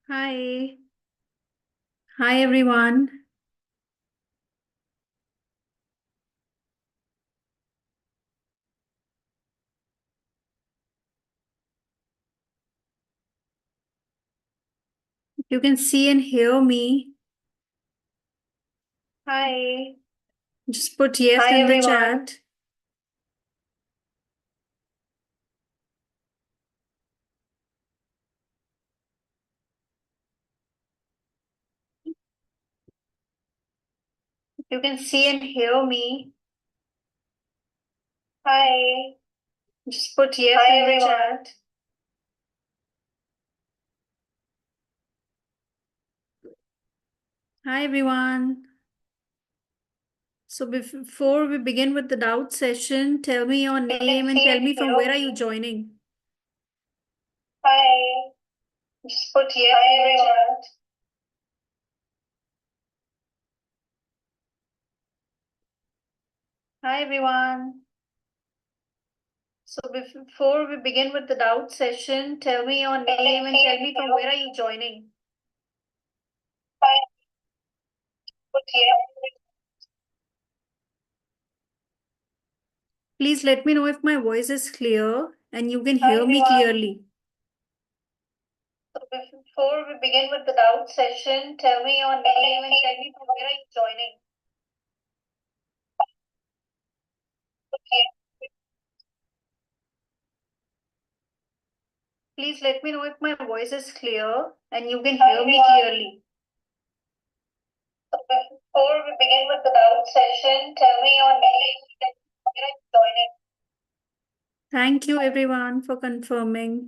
Hi. Hi, everyone. You can see and hear me. Hi. Just put yes Hi, in the everyone. chat. You can see and hear me. Hi. Just put yes Hi, in the everyone. chat. Hi, everyone. So before we begin with the doubt session, tell me your You can name and see tell and me from hear where are you me. joining. Hi. Just put yes Hi, in the everyone. chat. Hi, everyone. So before we begin with the doubt session, tell me your name and tell me from where are you joining. Hi. Put yes. Please let me know if my voice is clear and you can Hi, hear me everyone. clearly. So before we begin with the doubt session, tell me your name and tell me from where are you joining. Put yes. Please let me know if my voice is clear and you can Hi, hear me everyone. clearly. So before we begin with the doubt session, tell me your name and tell me from where are you joining. Thank you everyone for confirming.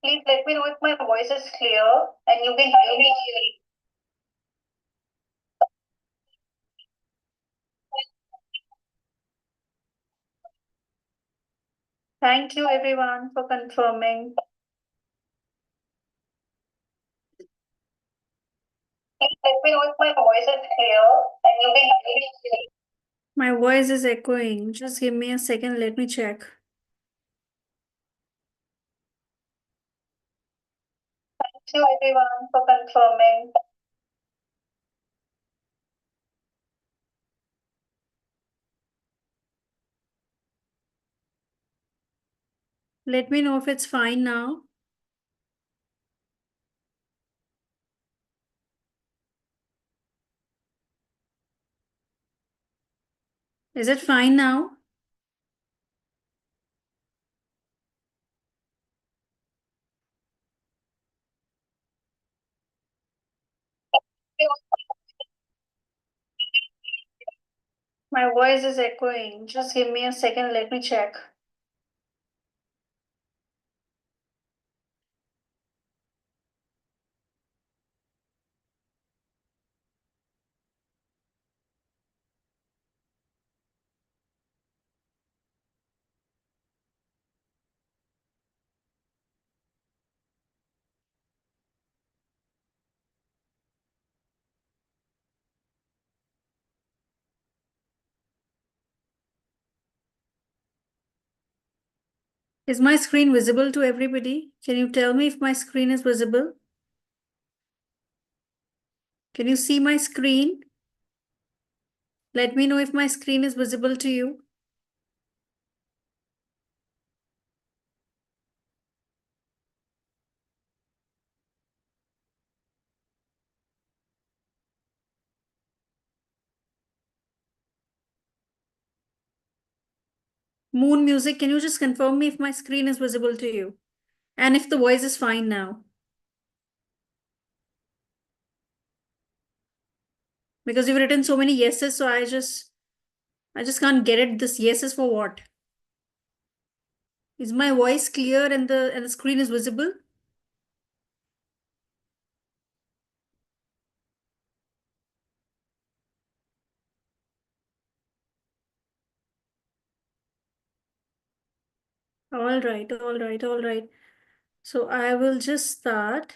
Please let me know if my voice is clear and you can hear me clearly. Thank you everyone for confirming. Please let me know if my voice is clear and you can hear me clearly. My voice is echoing. Just give me a second. Let me check. Thank you everyone for confirming. Let me know if it's fine now. Is it fine now? My voice is echoing. Just give me a second. Let me check. Is my screen visible to everybody? Can you tell me if my screen is visible? Can you see my screen? Let me know if my screen is visible to you. Moon music, can you just confirm me if my screen is visible to you? And if the voice is fine now? Because you've written so many yeses, so I just can't get it. This yes is for what? Is my voice clear and the screen is visible? All right, all right, all right. So I will just start.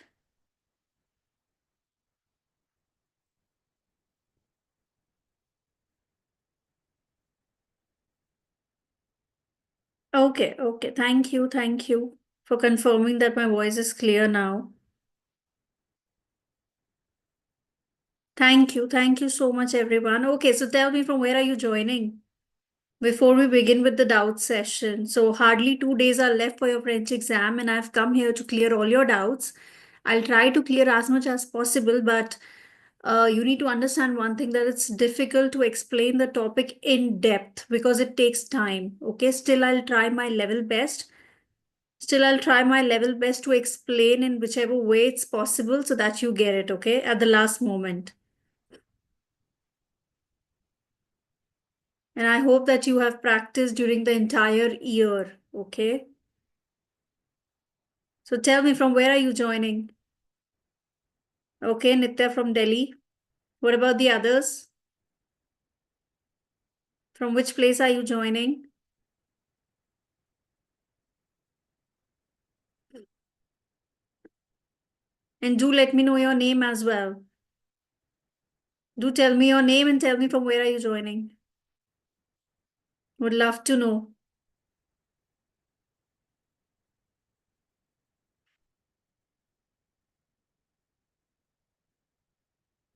Okay, okay. Thank you. Thank you for confirming that my voice is clear now. Thank you. Thank you so much, everyone. Okay, so tell me from where are you joining? Before we begin with the doubt session. So, hardly 2 days are left for your French exam, and I've come here to clear all your doubts. I'll try to clear as much as possible, but you need to understand one thing, that it's difficult to explain the topic in depth because it takes time. Okay, still, I'll try my level best. Still, I'll try my level best to explain in whichever way it's possible so that you get it, okay, at the last moment. And I hope that you have practiced during the entire year, okay? So tell me, from where are you joining? Okay, Nitya from Delhi. What about the others? From which place are you joining? And do let me know your name as well. Do tell me your name and tell me from where are you joining. Would love to know.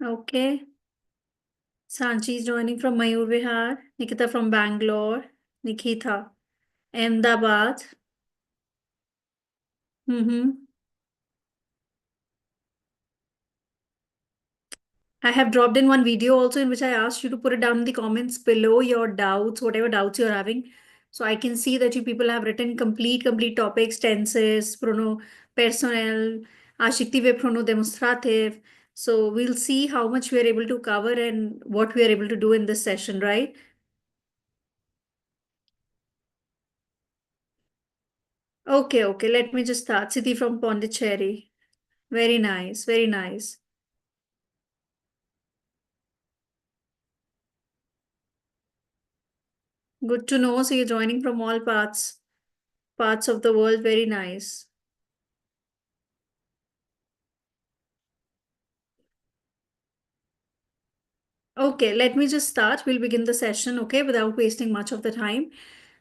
Okay. Sanchi is joining from Mayur Vihar. Nikita from Bangalore. Nikita. Ahmedabad. Mm-hmm. I have dropped in one video also in which I asked you to put it down in the comments below your doubts, whatever doubts you're having. So I can see that you people have written complete topics, tenses, prono personnel, adjective, prono demonstrative. So we'll see how much we are able to cover and what we are able to do in this session, right? Okay, okay. Let me just start. Siti from Pondicherry. Very nice, very nice. Good to know. So you're joining from all parts of the world. Very nice. Okay, let me just start. We'll begin the session, okay, without wasting much of the time.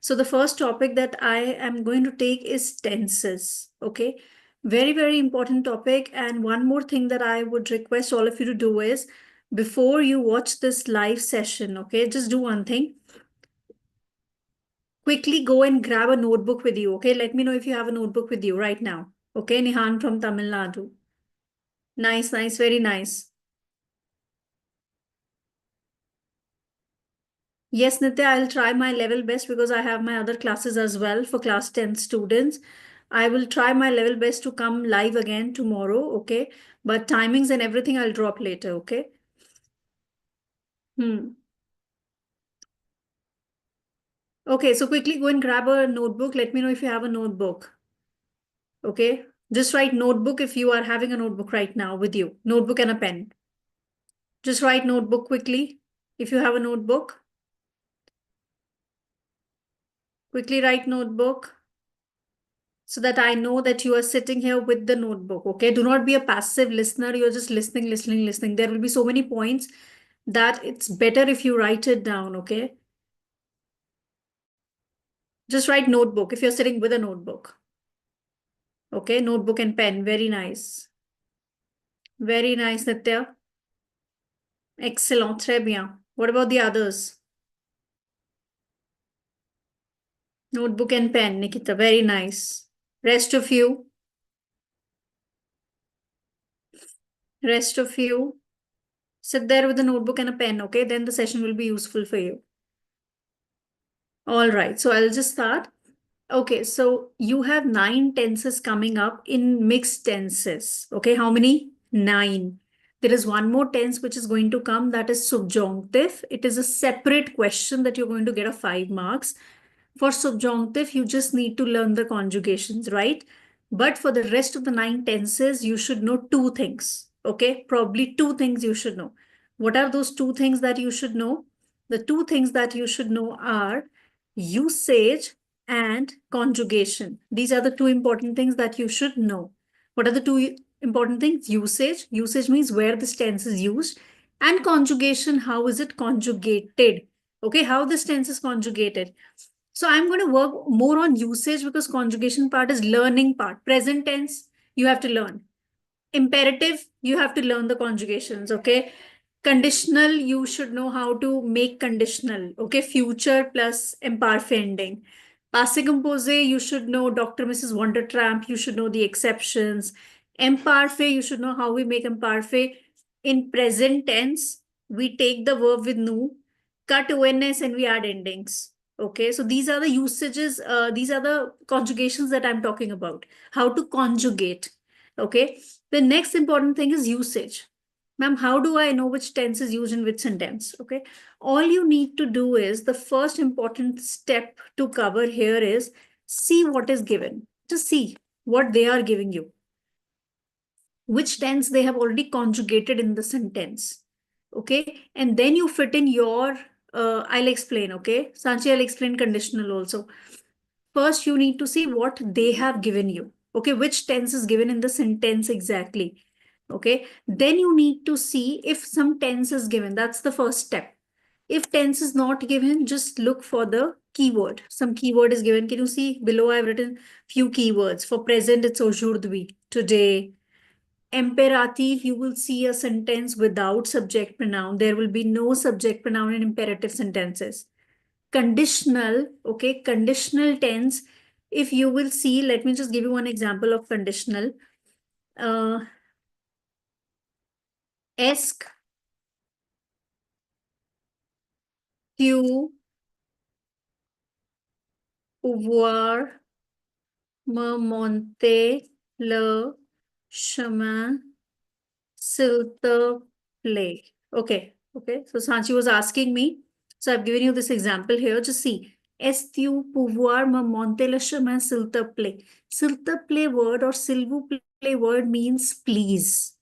So the first topic that I am going to take is tenses, okay? Very important topic. And one more thing that I would request all of you to do is, before you watch this live session, okay, just do one thing. Quickly go and grab a notebook with you, okay? Let me know if you have a notebook with you right now. Okay, Nihan from Tamil Nadu. Nice, nice, very nice. Yes, Nitya, I'll try my level best because I have my other classes as well for class 10 students. I will try my level best to come live again tomorrow, okay? But timings and everything I'll drop later, okay? Hmm. Okay, so quickly go and grab a notebook. Let me know if you have a notebook, okay? Just write notebook if you are having a notebook right now with you. Notebook and a pen. Just write notebook quickly if you have a notebook. Quickly write notebook, so that I know that you are sitting here with the notebook. Okay. Do not be a passive listener. You're just listening. There will be so many points that it's better if you write it down. Okay. Just write notebook if you're sitting with a notebook. Okay. Notebook and pen. Very nice. Very nice, Nitya. Excellent. Très bien. What about the others? Notebook and pen, Nikita. Very nice. Rest of you. Rest of you. Sit there with a notebook and a pen. Okay. Then the session will be useful for you. All right. So I'll just start. Okay, so you have 9 tenses coming up in mixed tenses. Okay, how many? 9. There is one more tense which is going to come, that is subjunctive. It is a separate question that you're going to get a 5 marks. For subjunctive, you just need to learn the conjugations, right? But for the rest of the 9 tenses, you should know 2 things. Okay, probably 2 things you should know. What are those 2 things that you should know? The 2 things that you should know are usage and conjugation. These are the 2 important things that you should know. What are the 2 important things? Usage. Usage means where this tense is used. And conjugation, how is it conjugated? Okay, how this tense is conjugated. So I'm going to work more on usage because conjugation part is learning part. Present tense, you have to learn. Imperative, you have to learn the conjugations, okay? Conditional, you should know how to make conditional, okay? Future plus imperfect ending. Passé composé, you should know Dr. Mrs. Wondertramp, you should know the exceptions. Imperfect, you should know how we make imperfect. In present tense, we take the verb with nu, cut ONS, and we add endings. Okay, so these are the usages, these are the conjugations that I'm talking about. How to conjugate. Okay, the next important thing is usage. Ma'am, how do I know which tense is used in which sentence? Okay, all you need to do is the first important step to cover here is see what is given. Just see what they are giving you, which tense they have already conjugated in the sentence. Okay, and then you fit in your, I'll explain. Okay, Sanchi, I'll explain conditional also. First, you need to see what they have given you. Okay, which tense is given in the sentence exactly. Okay, then you need to see if some tense is given. That's the first step. If tense is not given, just look for the keyword. Some keyword is given. Can you see below? I've written few keywords. For present, it's aujourd'hui, today. Imperative, you will see a sentence without subject pronoun. There will be no subject pronoun in imperative sentences. Conditional, okay, conditional tense, if you will see, let me just give you one example of conditional. Est tu pouvoir me monter le chemin s'il te plaît. Okay, okay. So Sanchi was asking me. So I've given you this example here. Just see. Est tu pouvoir me monter le chemin s'il te plaît. S'il te plaît word or s'il vous plaît word means please.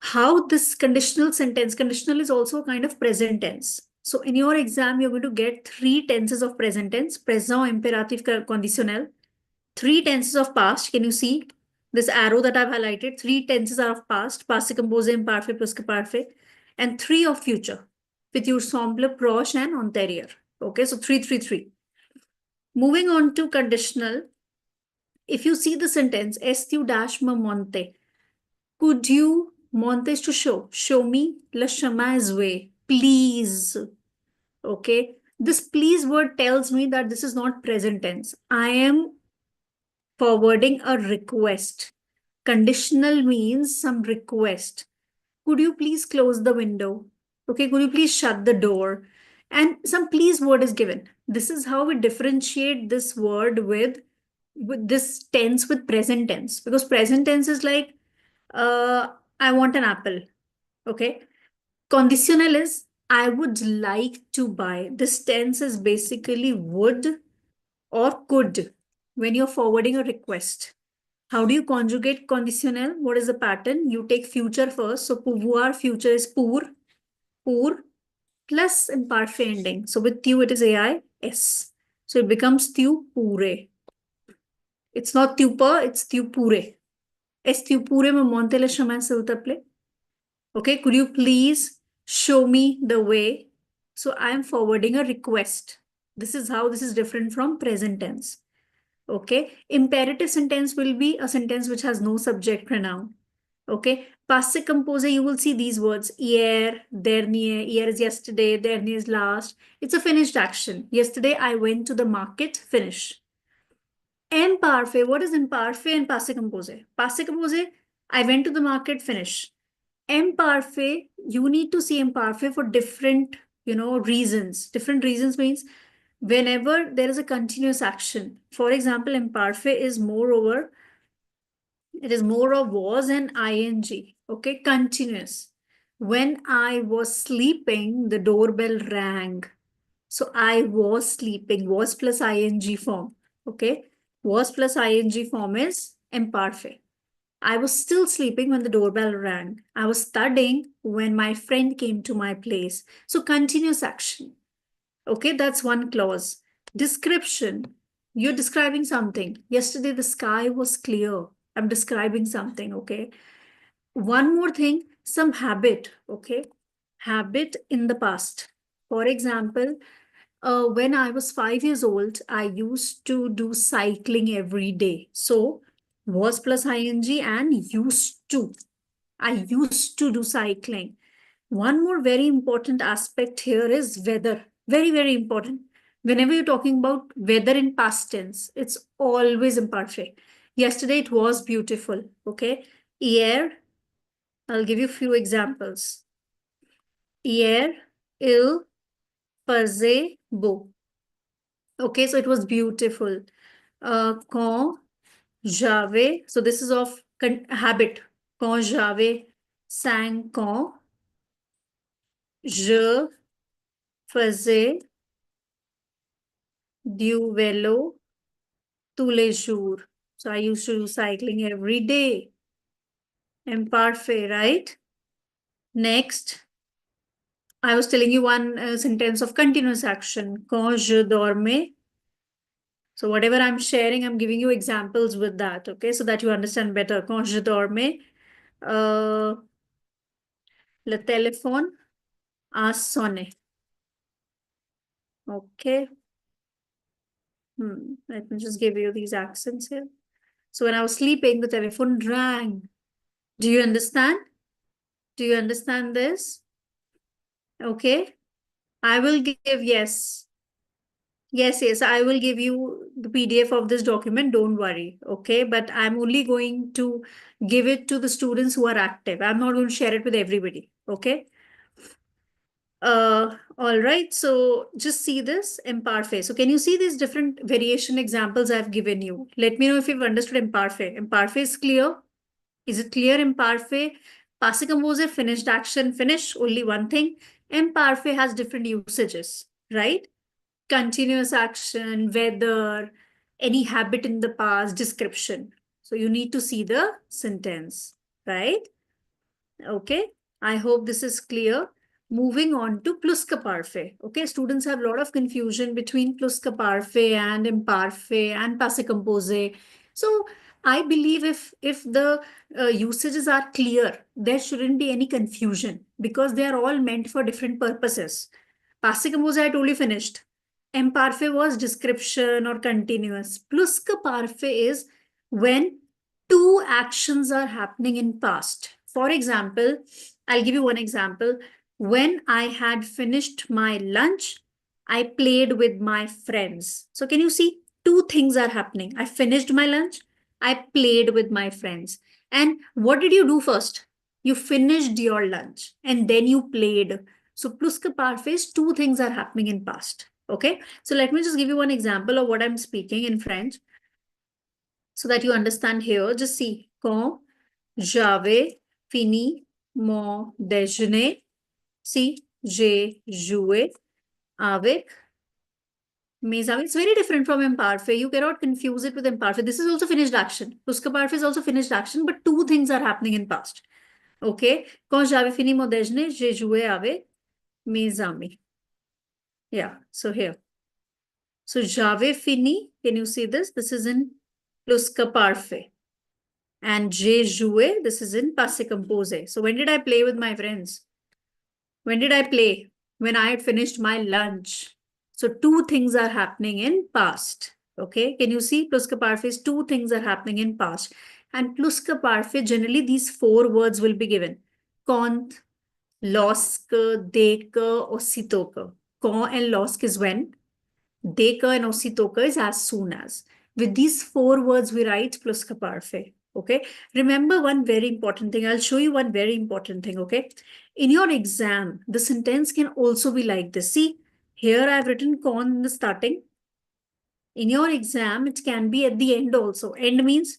How this conditional sentence, conditional is also a kind of present tense. So in your exam, you're going to get three tenses of present tense, présent, impératif, conditionnel, three tenses of past. Can you see this arrow that I've highlighted? Three tenses are of past, passé composé, imparfait, presque parfait, and three of future, futur simple, proche, and antérieur. Okay, so three, three, three. Moving on to conditional. If you see the sentence, est tu dash me monte, could you monte is to show? Show me le chemin is way. Please. Okay. This please word tells me that this is not present tense. I am forwarding a request. Conditional means some request. Could you please close the window? Okay, could you please shut the door? And some please word is given. This is how we differentiate this word with this tense with present tense. Because present tense is like, I want an apple. Okay. Conditional is, I would like to buy. This tense is basically would or could when you're forwarding a request. How do you conjugate conditional? What is the pattern? You take future first. So pouvoir, future is pour plus imperfect ending. So with tu, it is AI, S. So it becomes tu pure. It's not tu per, it's tu pure. Est tu pure me monte le chemin s'il te plaît? Okay, could you please show me the way? So I am forwarding a request. This is how this is different from present tense. Okay, imperative sentence will be a sentence which has no subject pronoun. Okay, passé composé, you will see these words hier, dernier. Hier is yesterday, dernier is last. It's a finished action. Yesterday I went to the market, finish. Imparfait, what is imparfait and passé composé? Passé composé, I went to the market, finish. Imparfait, you need to see imparfait for different, reasons. Different reasons means whenever there is a continuous action. For example, imparfait is moreover, it is more of was and ing. Okay, continuous. When I was sleeping, the doorbell rang. So I was sleeping, was plus ing form. Okay, was plus ing form is imparfait. I was still sleeping when the doorbell rang. I was studying when my friend came to my place. So continuous action. Okay, that's one clause. Description. You're describing something. Yesterday the sky was clear. I'm describing something. Okay. One more thing, some habit. Okay. Habit in the past. For example, When I was 5 years old, I used to do cycling every day. So was plus ing and used to. I used to do cycling. One more very important aspect here is weather. Very, very important. Whenever you're talking about weather in past tense, it's always imperfect. Yesterday it was beautiful. Okay. Hier, I'll give you a few examples. Hier, il faisait beau. Okay, so it was beautiful. Quand j'avais, so this is of habit. Quand j'avais 5 ans, je faisais du vélo tous les jours. So I used to do cycling every day. Imparfait, right? Next, I was telling you one sentence of continuous action. Quand je dormais. So whatever I'm sharing, I'm giving you examples with that, okay? So that you understand better. Quand je dormais, le téléphone a sonné. Okay. Let me just give you these accents here. So when I was sleeping, the telephone rang. Do you understand? Do you understand this? Okay. I will give, yes. Yes, I will give you the PDF of this document. Don't worry. Okay. But I'm only going to give it to the students who are active. I'm not going to share it with everybody. Okay. All right. So just see this imparfait. So can you see these different variation examples I've given you? Let me know if you've understood imparfait. Imparfait is clear. Is it clear? Imparfait. Passé composé, finished action, finish, only one thing. Imparfait has different usages, right? Continuous action, weather, any habit in the past, description. So you need to see the sentence, right? Okay, I hope this is clear. Moving on to pluska parfait. Okay, students have a lot of confusion between pluska parfait and imparfait and passé composé. So I believe if the usages are clear, there shouldn't be any confusion because they are all meant for different purposes. Passé composé, I told you finished. Imparfait was description or continuous. Pluska parfait is when two actions are happening in past. For example, I'll give you one example. When I had finished my lunch, I played with my friends. So can you see two things are happening? I finished my lunch, I played with my friends. And what did you do first? You finished your lunch and then you played. So pluska parfait, two things are happening in past. Okay. So let me just give you one example of what I'm speaking in French so that you understand here. Just see. Quand j'avais fini mon déjeuner, see, j'ai joué avec mes amis. It's very different from imparfait. You cannot confuse it with imparfait. This is also finished action. Pluska parfait is also finished action, but two things are happening in past. Okay. Quand j'avais fini mon déjeuner, j'ai joué avec mes amis. Yeah. So here. So j'avais fini. Can you see this? This is in pluska parfait. And j'ai joué, this is in passé composé. So when did I play with my friends? When did I play? When I had finished my lunch. So two things are happening in past. Okay, can you see? Pluska parfait, two things are happening in past. And pluska parfait, generally these four words will be given. Quand, lorsque, dès que, aussitôt que. Quand and lorsque is when. Dès que and aussitôt que is as soon as. With these four words, we write pluska parfait. Okay. Remember one very important thing. I'll show you one very important thing. Okay. In your exam, the sentence can also be like this. See, here I've written con in the starting. In your exam, it can be at the end also. End means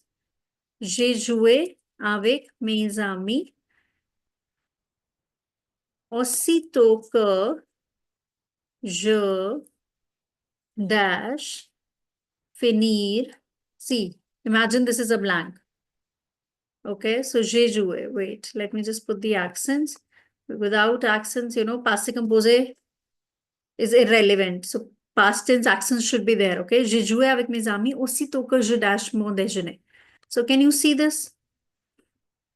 j'ai joué avec mes amis. Aussitôt que je dash finir. See, imagine this is a blank. Okay, so j'ai joué. Wait, let me just put the accents. Without accents, passé composé is irrelevant. So past tense accents should be there. Okay, j'ai joué avec mes amis aussitôt que je dash mon déjeuner. So can you see this?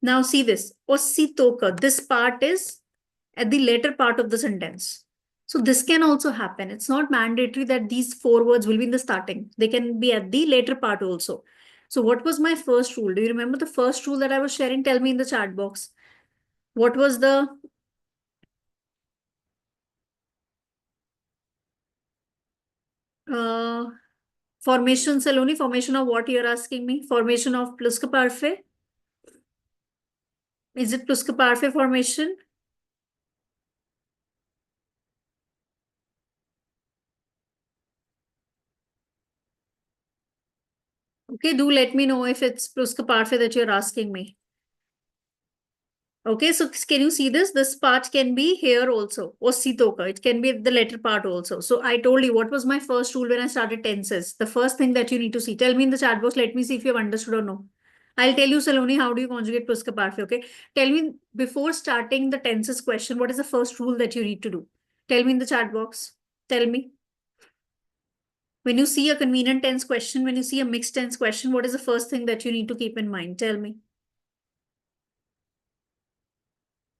Now see this. Aussitôt que. This part is at the later part of the sentence. So this can also happen. It's not mandatory that these 4 words will be in the starting. They can be at the later part also. So what was my first rule? Do you remember the first rule that I was sharing? Tell me in the chat box. What was the uh, formation, Saloni? Formation of what you're asking me? Formation of pluska parfait? Is it pluska parfait formation? Okay, do let me know if it's pluska parfait that you're asking me. Okay, so can you see this? This part can be here also, or sitoka. It can be the letter part also. So I told you what was my first rule when I started tenses. The first thing that you need to see. Tell me in the chat box. Let me see if you have understood or no. I'll tell you, Saloni, how do you conjugate pluska parfait? Okay, tell me before starting the tenses question. What is the first rule that you need to do? Tell me in the chat box. Tell me. When you see a convenient tense question, when you see a mixed tense question, what is the first thing that you need to keep in mind? Tell me.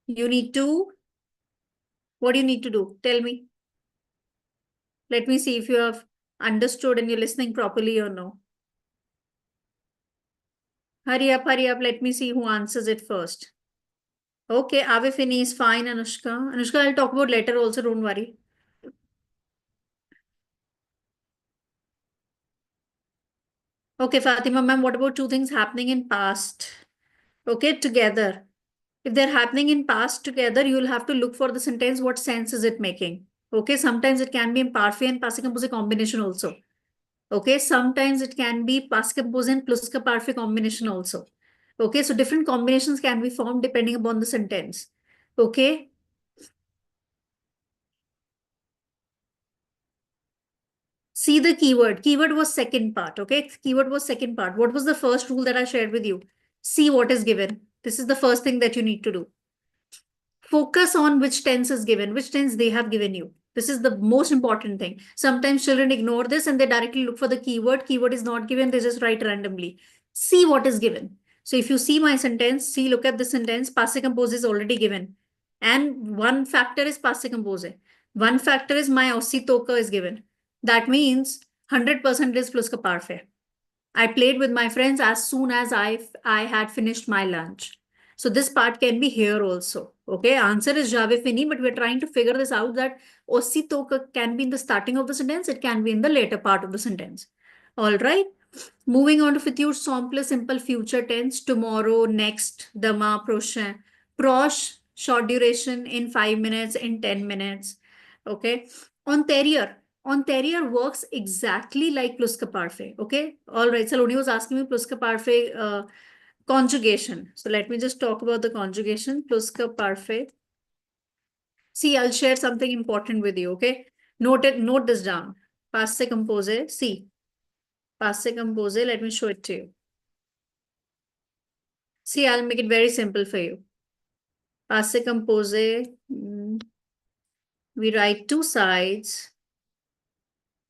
You need to, what do you need to do? Tell me. Let me see if you have understood and you're listening properly or no. Hurry up, hurry up. Let me see who answers it first. Okay, Avifini is fine, Anushka. Anushka, I'll talk about later also, don't worry. Okay, Fatima ma'am, what about two things happening in past? Okay, together. If they're happening in past together, you'll have to look for the sentence, what sense is it making? Okay, sometimes it can be in parfait and passive composite combination also. Okay, sometimes it can be passive composite and pluska parfait combination also. Okay, so different combinations can be formed depending upon the sentence. Okay, see the keyword. Keyword was second part. Okay, keyword was second part. What was the first rule that I shared with you? See what is given. This is the first thing that you need to do. Focus on which tense is given, which tense they have given you. This is the most important thing. Sometimes children ignore this and they directly look for the keyword. Keyword is not given, they just write randomly. See what is given. So if you see my sentence, see, look at the sentence, passive compose is already given. And one factor is passive compose. One factor is my ossitoka is given. That means 100% is plus ka parfait. I played with my friends as soon as I had finished my lunch. So this part can be here also. Okay, answer is Jave Fini, but we're trying to figure this out that Ossitoka can be in the starting of the sentence, it can be in the later part of the sentence. All right. Moving on to future simple, simple future tense. Tomorrow, next, demain, prochain. Proche, short duration in 5 minutes, in 10 minutes. Okay. Antérieur. Antérieur works exactly like pluska parfait. Okay. All right. Saloni was asking me pluska parfait conjugation. So let me just talk about the conjugation. Pluska parfait. See, I'll share something important with you. Okay. Note this down. Passe composé. See. Passe composé. Let me show it to you. See, I'll make it very simple for you. Passe composé. We write two sides.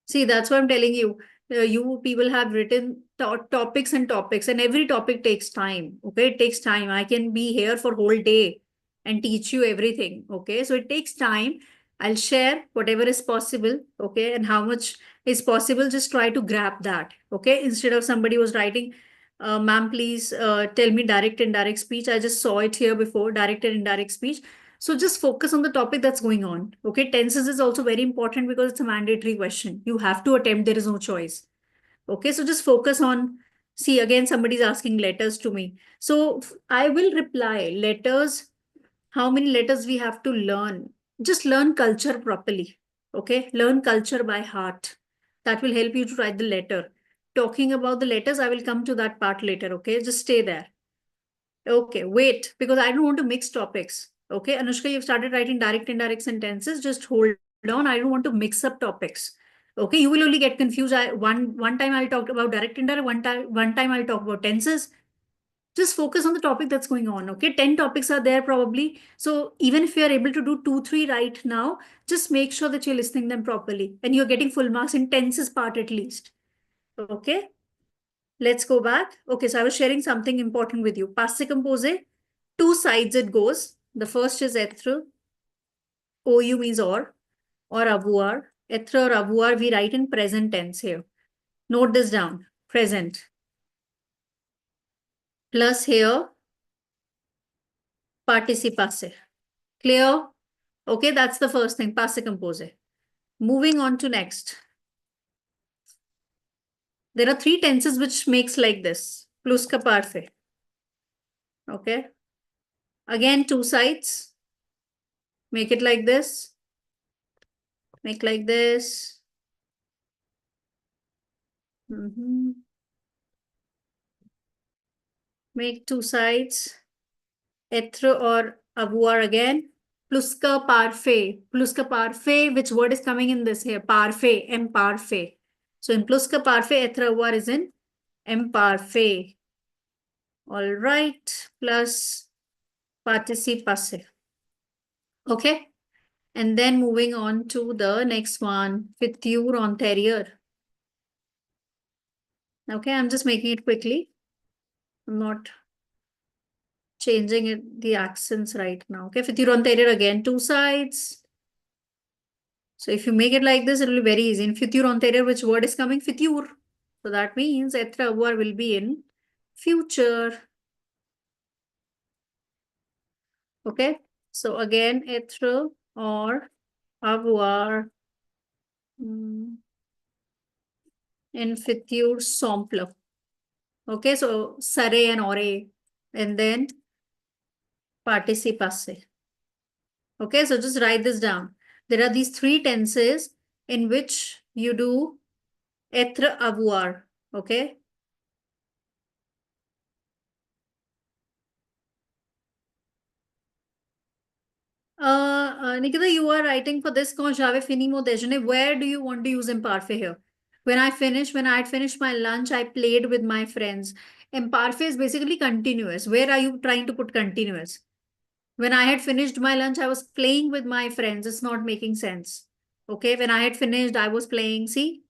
See, that's what I'm telling you. You people have written topics and topics, and every topic takes time. Okay, it takes time. I can be here for whole day and teach you everything. Okay, so it takes time. I'll share whatever is possible. Okay, and how much is possible, just try to grab that. Okay, instead of somebody was writing, ma'am, please tell me direct and indirect speech. I just saw it here before, direct and indirect speech. So just focus on the topic that's going on. Okay, tenses is also very important because it's a mandatory question. You have to attempt, there is no choice. Okay, so just focus on, see, again, somebody's asking letters to me. So I will reply letters, how many letters we have to learn. Just learn culture properly. Okay, learn culture by heart. That will help you to write the letter. Talking about the letters, I will come to that part later. Okay, just stay there. Okay, wait, because I don't want to mix topics. Okay, Anushka, you've started writing direct indirect sentences. Just hold on. I don't want to mix up topics. Okay, you will only get confused. One time I'll talk about direct indirect, one time I'll talk about tenses. Just focus on the topic that's going on. Okay, 10 topics are there probably. So even if you are able to do 2, 3 right now, just make sure that you're listening them properly and you're getting full marks in tenses part at least. Okay. Let's go back. Okay, so I was sharing something important with you. Passe composé, two sides it goes. The first is être, OU means or. or avoir. Être or avoir we write in present tense here. Note this down. Present. Plus here participe passé. Clear? Okay, that's the first thing. Passé composé. Moving on to next. There are three tenses which makes like this. Plus ka parfait. Okay. Again, two sides. Make it like this. Make like this. Make two sides. Être or avoir again. Plus ka parfait. Plus ka parfait. Which word is coming in this here? Parfait. Imparfait. So in plus ka parfait, être avoir is in imparfait. All right. Plus participe passé. Okay. And then moving on to the next one. Futur antérieur. Okay. I'm just making it quickly. I'm not changing it, the accents right now. Okay. Futur antérieur again. Two sides. So if you make it like this, it will be very easy. In futur antérieur, which word is coming? Futur. So that means être avoir will be in future. Okay. So again, être or avoir in futur simple. Okay. So sare and ore. And then participe passé. Okay. So just write this down. There are these three tenses in which you do être avoir. Okay. Nikita, you are writing for this quand j'avais fini mon déjeuner. Where do you want to use imparfait here? When I had finished my lunch, I played with my friends. Imparfait is basically continuous. Where are you trying to put continuous? When I had finished my lunch, I was playing with my friends. It's not making sense. Okay, when I had finished, I was playing. See?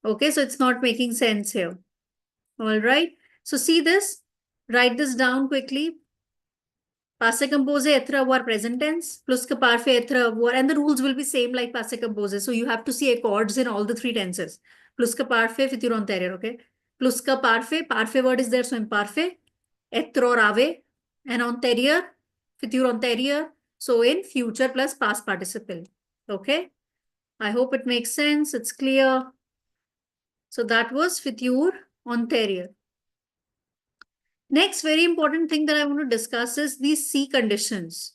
Okay, so it's not making sense here. All right. So see this. Write this down quickly. Passé composé, être avoir present tense, plus que parfait, être avoir, and the rules will be same like passé composé. So you have to see accords in all the three tenses. Plus que parfait, futur antérieur, okay? Plus que parfait, parfait word is there, so imparfait. Être or ave, and antérieur, futur antérieur. So in future plus past participle, okay? I hope it makes sense. It's clear. So that was futur antérieur. Next, very important thing that I want to discuss is these C conditions.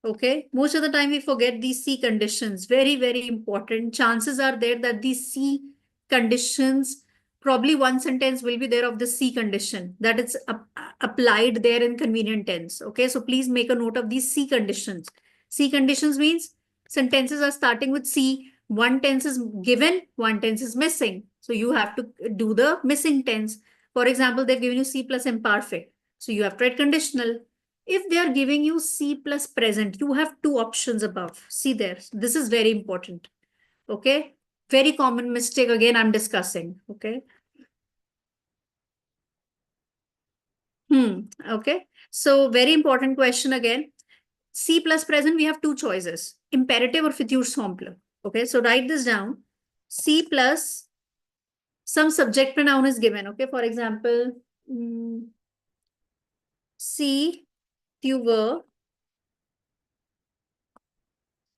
Okay, most of the time we forget these C conditions. Very, very important. Chances are there that these C conditions, probably one sentence will be there of the C condition that it's applied there in convenient tense. Okay, so please make a note of these C conditions. C conditions means sentences are starting with C. One tense is given, one tense is missing. So you have to do the missing tense. For example, they've given you C plus imperfect. So you have to write conditional. If they are giving you C plus present, you have two options above. See there. This is very important. Okay. Very common mistake. Again, I'm discussing. Okay. Okay. So very important question again. C plus present, we have two choices. Imperative or future simple. Okay. So write this down. C plus some subject pronoun is given. Okay. For example, C, tu veux,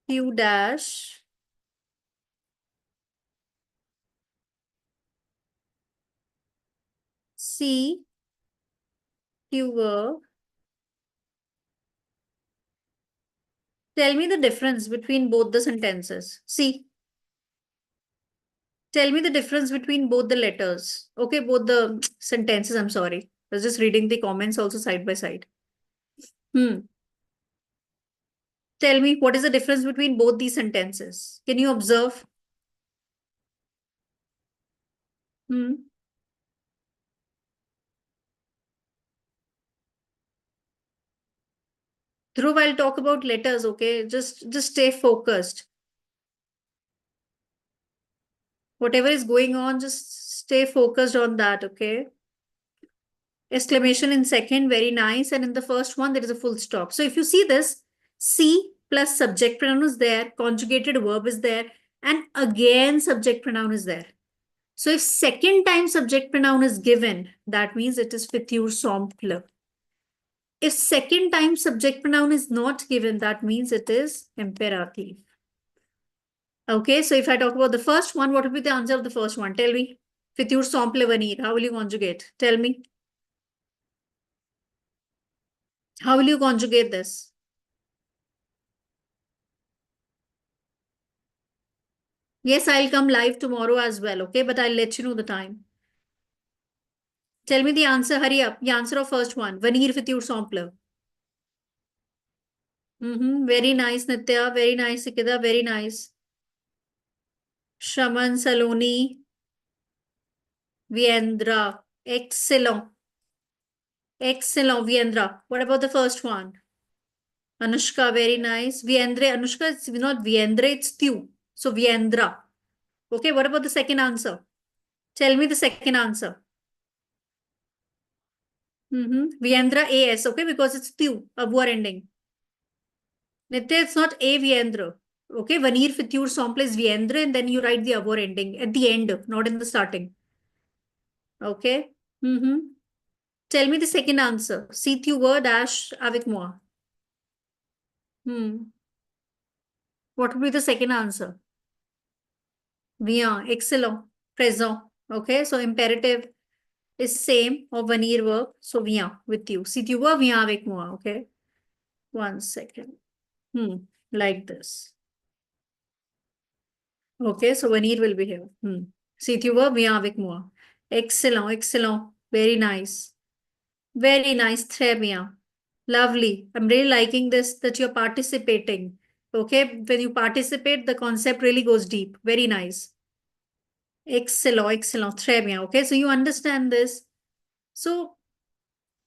tu dash, C, tu veux. Tell me the difference between both the sentences. See, tell me the difference between both the letters. Okay, both the sentences. I'm sorry. I was just reading the comments also side by side. Tell me what is the difference between both these sentences. Can you observe? Dhruv, I'll talk about letters, okay? Just stay focused. Whatever is going on, just stay focused on that, okay? Exclamation in second, very nice. And in the first one, there is a full stop. So if you see this, C plus subject pronoun is there, conjugated verb is there, and again subject pronoun is there. So if second time subject pronoun is given, that means it is futur simple. If second time subject pronoun is not given, that means it is imperative. Okay, so if I talk about the first one, what will be the answer of the first one? Tell me. Futur simple venir. How will you conjugate? Tell me. How will you conjugate this? Yes, I'll come live tomorrow as well, okay? But I'll let you know the time. Tell me the answer. Hurry up. The answer of first one. Venir futur simple. Very nice, Nitya. Very nice, Sikida. Very nice. Shaman, Saloni, Viendra. Excellent. Excellent, Viendra. What about the first one? Anushka, very nice. Viendre, Anushka, it's not Viendre, it's Tiu. So Viendra. Okay, what about the second answer? Tell me the second answer. Viendra AS, okay, because it's Tiu, a war ending. Nitya, it's not a Viendra. Okay, Vanir futur simple is Viendra, and then you write the avoir ending at the end, not in the starting. Okay. Tell me the second answer. Si tu veux dash avec moi. What would be the second answer? Viens, excellent, présent. Okay, so imperative is same or venir verb. So viens with you. Si tu veux, viens avec moi. Okay, 1 second. Like this. Okay, so venir will be here. Si tu veux, viens avec moi. Excellent, excellent. Very nice. Very nice. Très bien. Lovely. I'm really liking this that you're participating. Okay, when you participate, the concept really goes deep. Very nice. Excellent, excellent. Très bien. Okay, so you understand this. So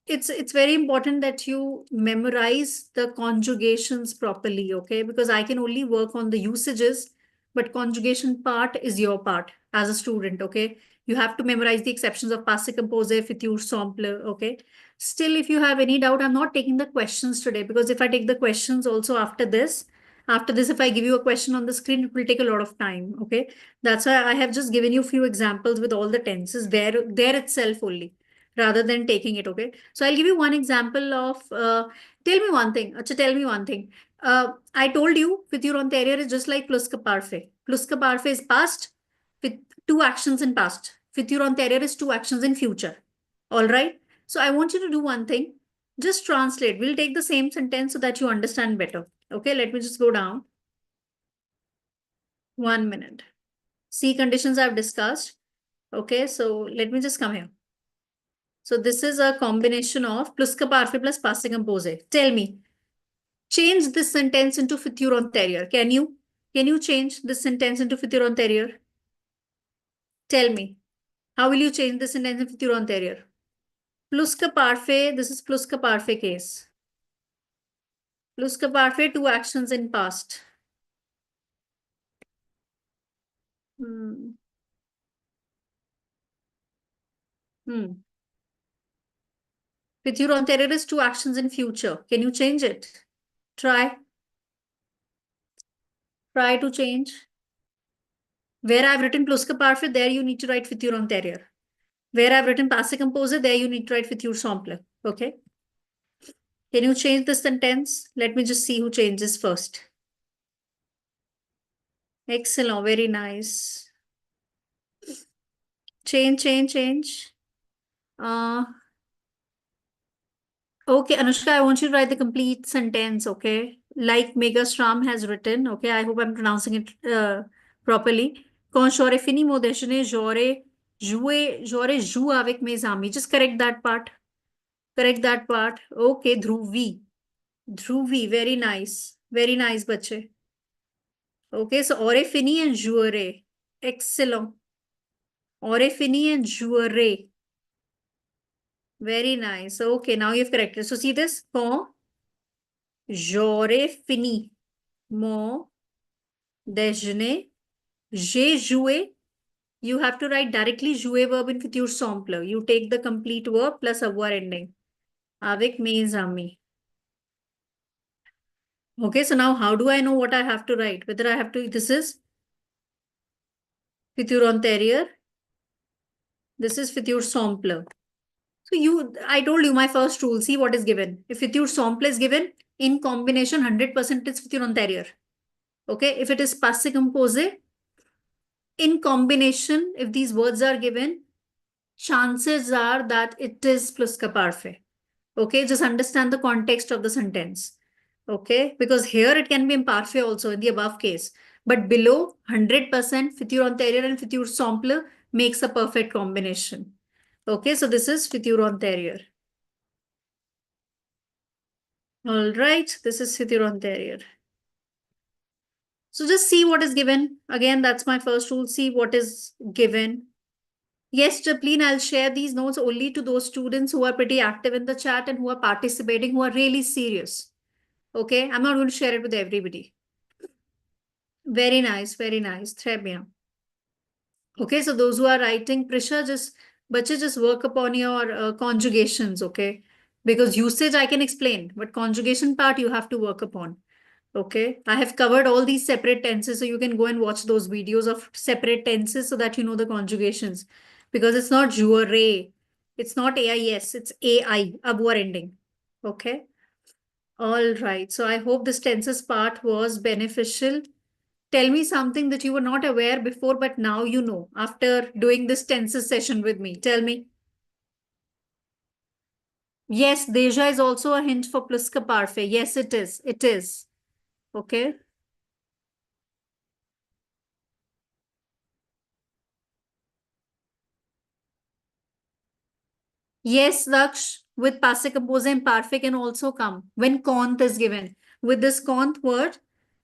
it's very important that you memorize the conjugations properly, okay? Because I can only work on the usages, but conjugation part is your part as a student, okay? You have to memorize the exceptions of passive composer, future simple, okay? Still, if you have any doubt, I'm not taking the questions today because if I take the questions also after this, if I give you a question on the screen, it will take a lot of time, okay? That's why I have just given you a few examples with all the tenses there itself only rather than taking it, okay? So I'll give you one example of, tell me one thing. Acha, tell me one thing. I told you futur anterior is just like plus ka parfait. Plus ka parfait is past with two actions in past. Futur anterior is two actions in future. All right. So I want you to do one thing. Just translate. We'll take the same sentence so that you understand better. Okay, let me just go down. 1 minute. See conditions I've discussed. Okay, so let me just come here. So this is a combination of plus ka parfait plus passive composé. Tell me, change this sentence into futur anterior. Can you? Can you change this sentence into futur anterior? Tell me, how will you change this sentence into futur anterior? Plus ka parfait, this is plus ka parfait case. Plus ka parfait, two actions in past. Hmm. Futur anterior is two actions in future. Can you change it? Try. Try to change. Where I've written plus ka parfait, there you need to write futur anterior. Where I've written passive composer, there you need to write futur simple. Okay. Can you change the sentence? Let me just see who changes first. Excellent. Very nice. Change. Uh, okay, Anushka, I want you to write the complete sentence, okay? Like Mega Stram has written, okay? I hope I'm pronouncing it properly. Quand j'aurais fini mon déjeuner, j'aurais joué avec mes amis. Just correct that part. Correct that part. Okay, Dhruvi. Dhruvi, very nice. Very nice, bache. Okay, so aurait fini and jouerait. Excellent. Aurait fini and jouerait. Very nice. Okay, now you've corrected. So see this? Quand j'aurais fini mon déjeuner, j'ai joué. You have to write directly jouer verb in future simple. You take the complete verb plus avoir ending. Avec mes amis. Okay, so now how do I know what I have to write? Whether I have to, this is futur antérieur, this is futur simple. So I told you my first rule, see what is given. If futur simple is given, in combination 100% it's futur antérieur. Okay, if it is passé composé, in combination, if these words are given, chances are that it is pluscuparfait. Okay, just understand the context of the sentence. Okay, because here it can be imparfait also in the above case. But below 100% futur antérieur and futur simple makes a perfect combination. Okay, so this is futur antérieur. All right, this is futur antérieur. So just see what is given. Again, that's my first rule. See what is given. Yes, Chaplin, I'll share these notes only to those students who are pretty active in the chat and who are participating, who are really serious. Okay, I'm not going to share it with everybody. Very nice, very nice. Très bien. Okay, so those who are writing, Prisha, just work upon your conjugations, okay? Because usage I can explain, but conjugation part you have to work upon. Okay, I have covered all these separate tenses, so you can go and watch those videos of separate tenses so that you know the conjugations. Because it's not jure, it's not AIS, it's AI, abwar ending. Okay, all right. So I hope this tenses part was beneficial. Tell me something that you were not aware before, but now you know after doing this tenses session with me. Tell me. Yes, deja is also a hint for plus ka parfait. Yes, it is. It is. Okay. Yes, Daksh, with passive composer imperfect can also come when conth is given. With this conth word,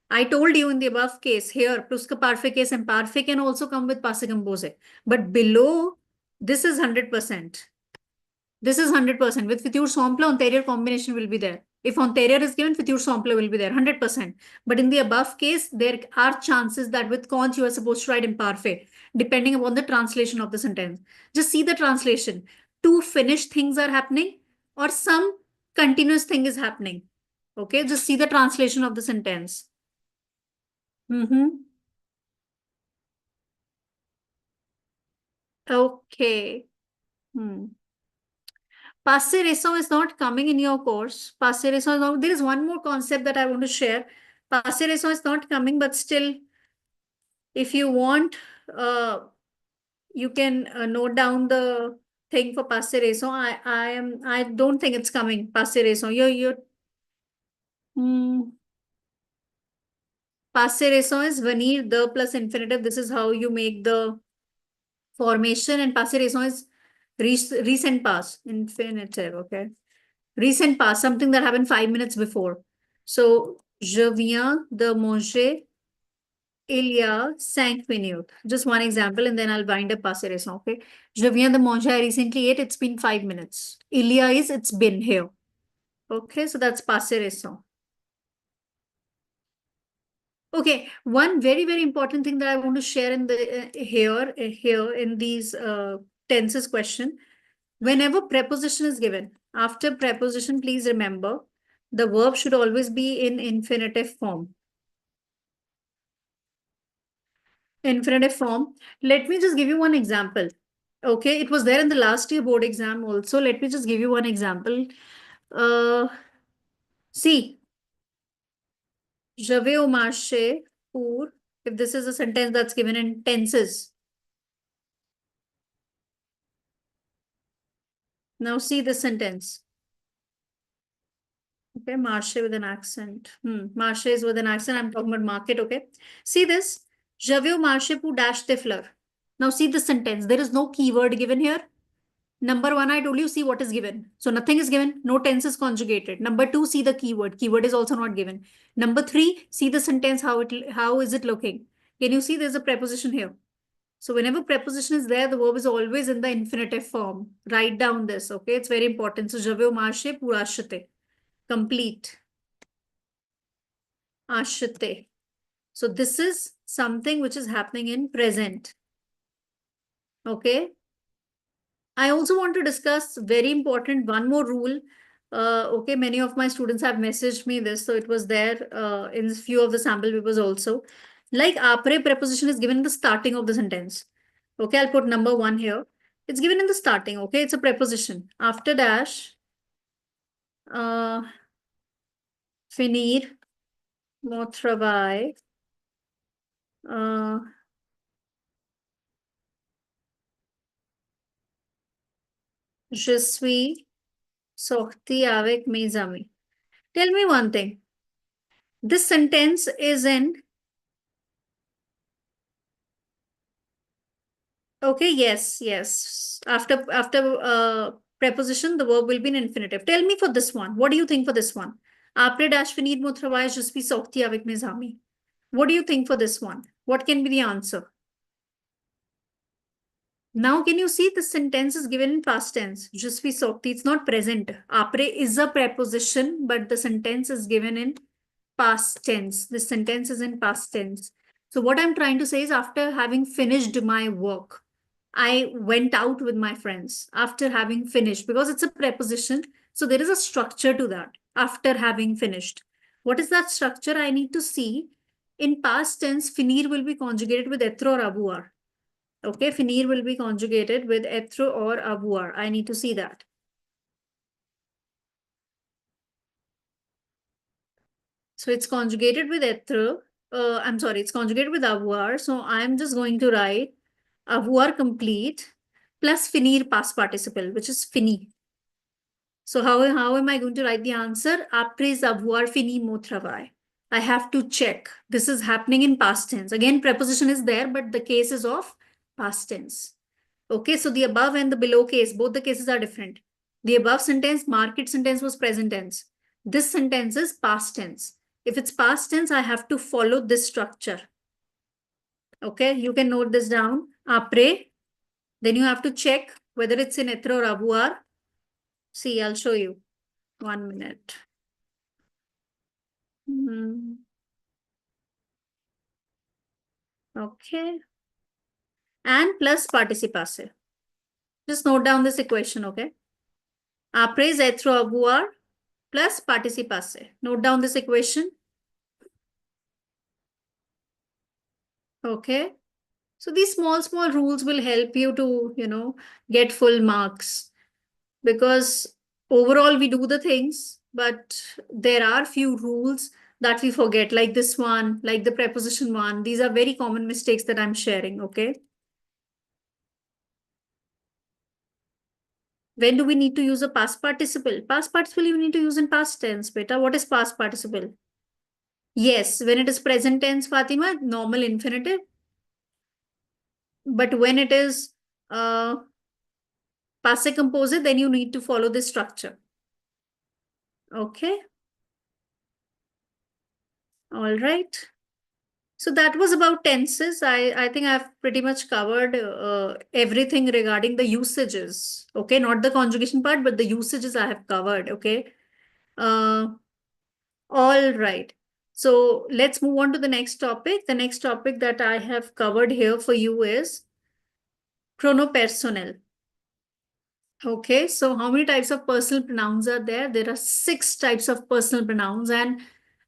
I told you in the above case here, pluscuparfait case imperfect can also come with passive composer. But below, this is 100%. This is 100%. With future simple, anterior combination will be there. If anterior is given, future simple will be there, 100%. But in the above case, there are chances that with conch, you are supposed to write imperfect, depending upon the translation of the sentence. Just see the translation. Two finished things are happening or some continuous thing is happening. Okay, just see the translation of the sentence. Mm-hmm. Okay. Hmm. Passe récent is not coming in your course. Passe récent is not, there is one more concept that I want to share. Passe récent is not coming, but still, if you want, uh, you can note down the thing for passe récent. I don't think it's coming. Passe récent. Hmm, passe récent is venir the plus infinitive. This is how you make the formation, and passe récent is recent past infinitive. Okay. Recent past, something that happened 5 minutes before. So, je viens de manger il y a 5 minutes. Just one example, and then I'll wind up passé récent, okay? Je viens de manger, I recently ate, it's been 5 minutes. Il y a is, it's been here. Okay, so that's passé récent. Okay, one very, very important thing that I want to share in the here in these tenses question. Whenever preposition is given, after preposition, please remember the verb should always be in infinitive form. Infinitive form. Let me just give you one example. Okay, it was there in the last year board exam also. Let me just give you one example. See, je vais au marché pour, if this is a sentence that's given in tenses. Now see this sentence. Okay, marché with an accent. Marché is with an accent. I'm talking about market, okay? See this. Je vais au marché pour dash des fleurs. Now see the sentence. There is no keyword given here. Number one, I told you, see what is given. So nothing is given, no tense is conjugated. Number two, see the keyword. Keyword is also not given. Number three, see the sentence, how is it looking? Can you see there's a preposition here? So whenever preposition is there, the verb is always in the infinitive form. Write down this, okay? It's very important. So je vais au marché pour acheter. Complete. Acheter. So this is something which is happening in present. Okay? I also want to discuss very important one more rule. Okay, many of my students have messaged me this, so it was there in few of the sample papers also. Like apre preposition is given in the starting of the sentence. Okay, I'll put number 1 here. It's given in the starting. Okay, it's a preposition. After dash, uh, finir, mon travail, uh, je suis sorti avec mes amis. Tell me one thing. This sentence is in. Okay, yes, yes. After preposition, the verb will be in infinitive. Tell me for this one. What do you think for this one? Après dash finir mon travail, je suis sorti avec mes amis. What do you think for this one? What can be the answer? Now, can you see the sentence is given in past tense? Je suis sorti. It's not present. Après is a preposition, but the sentence is given in past tense. This sentence is in past tense. So what I'm trying to say is after having finished my work, I went out with my friends after having finished because it's a preposition. So there is a structure to that after having finished. What is that structure? I need to see. In past tense, finir will be conjugated with être or avoir. Okay, finir will be conjugated with être or avoir. I need to see that. So it's conjugated with être. I'm sorry, it's conjugated with avoir. So I'm just going to write avoir complete plus finir past participle, which is fini. So how am I going to write the answer? Après avoir fini mon travail. I have to check. This is happening in past tense. Again, preposition is there, but the case is of past tense. Okay, so the above and the below case, both the cases are different. The above sentence, market sentence was present tense. This sentence is past tense. If it's past tense, I have to follow this structure. Okay, you can note this down. Après, then you have to check whether it's in être or avoir. See, I'll show you. 1 minute. Okay. And plus participe. Just note down this equation, okay? Après être ou avoir plus participe. Note down this equation. Okay. So these small rules will help you to, get full marks because overall we do the things, but there are few rules that we forget, like this one, like the preposition one. These are very common mistakes that I'm sharing, okay? When do we need to use a past participle? Past participle you need to use in past tense, beta. What is past participle? Yes, when it is present tense, Fatima, normal infinitive. But when it is passé composé, then you need to follow this structure. Okay. All right. So that was about tenses. I think I've pretty much covered everything regarding the usages. Okay, not the conjugation part, but the usages I have covered. Okay. All right. So let's move on to the next topic. The next topic that I have covered here for you is pronopersonal. Okay, so how many types of personal pronouns are there? There are 6 types of personal pronouns, and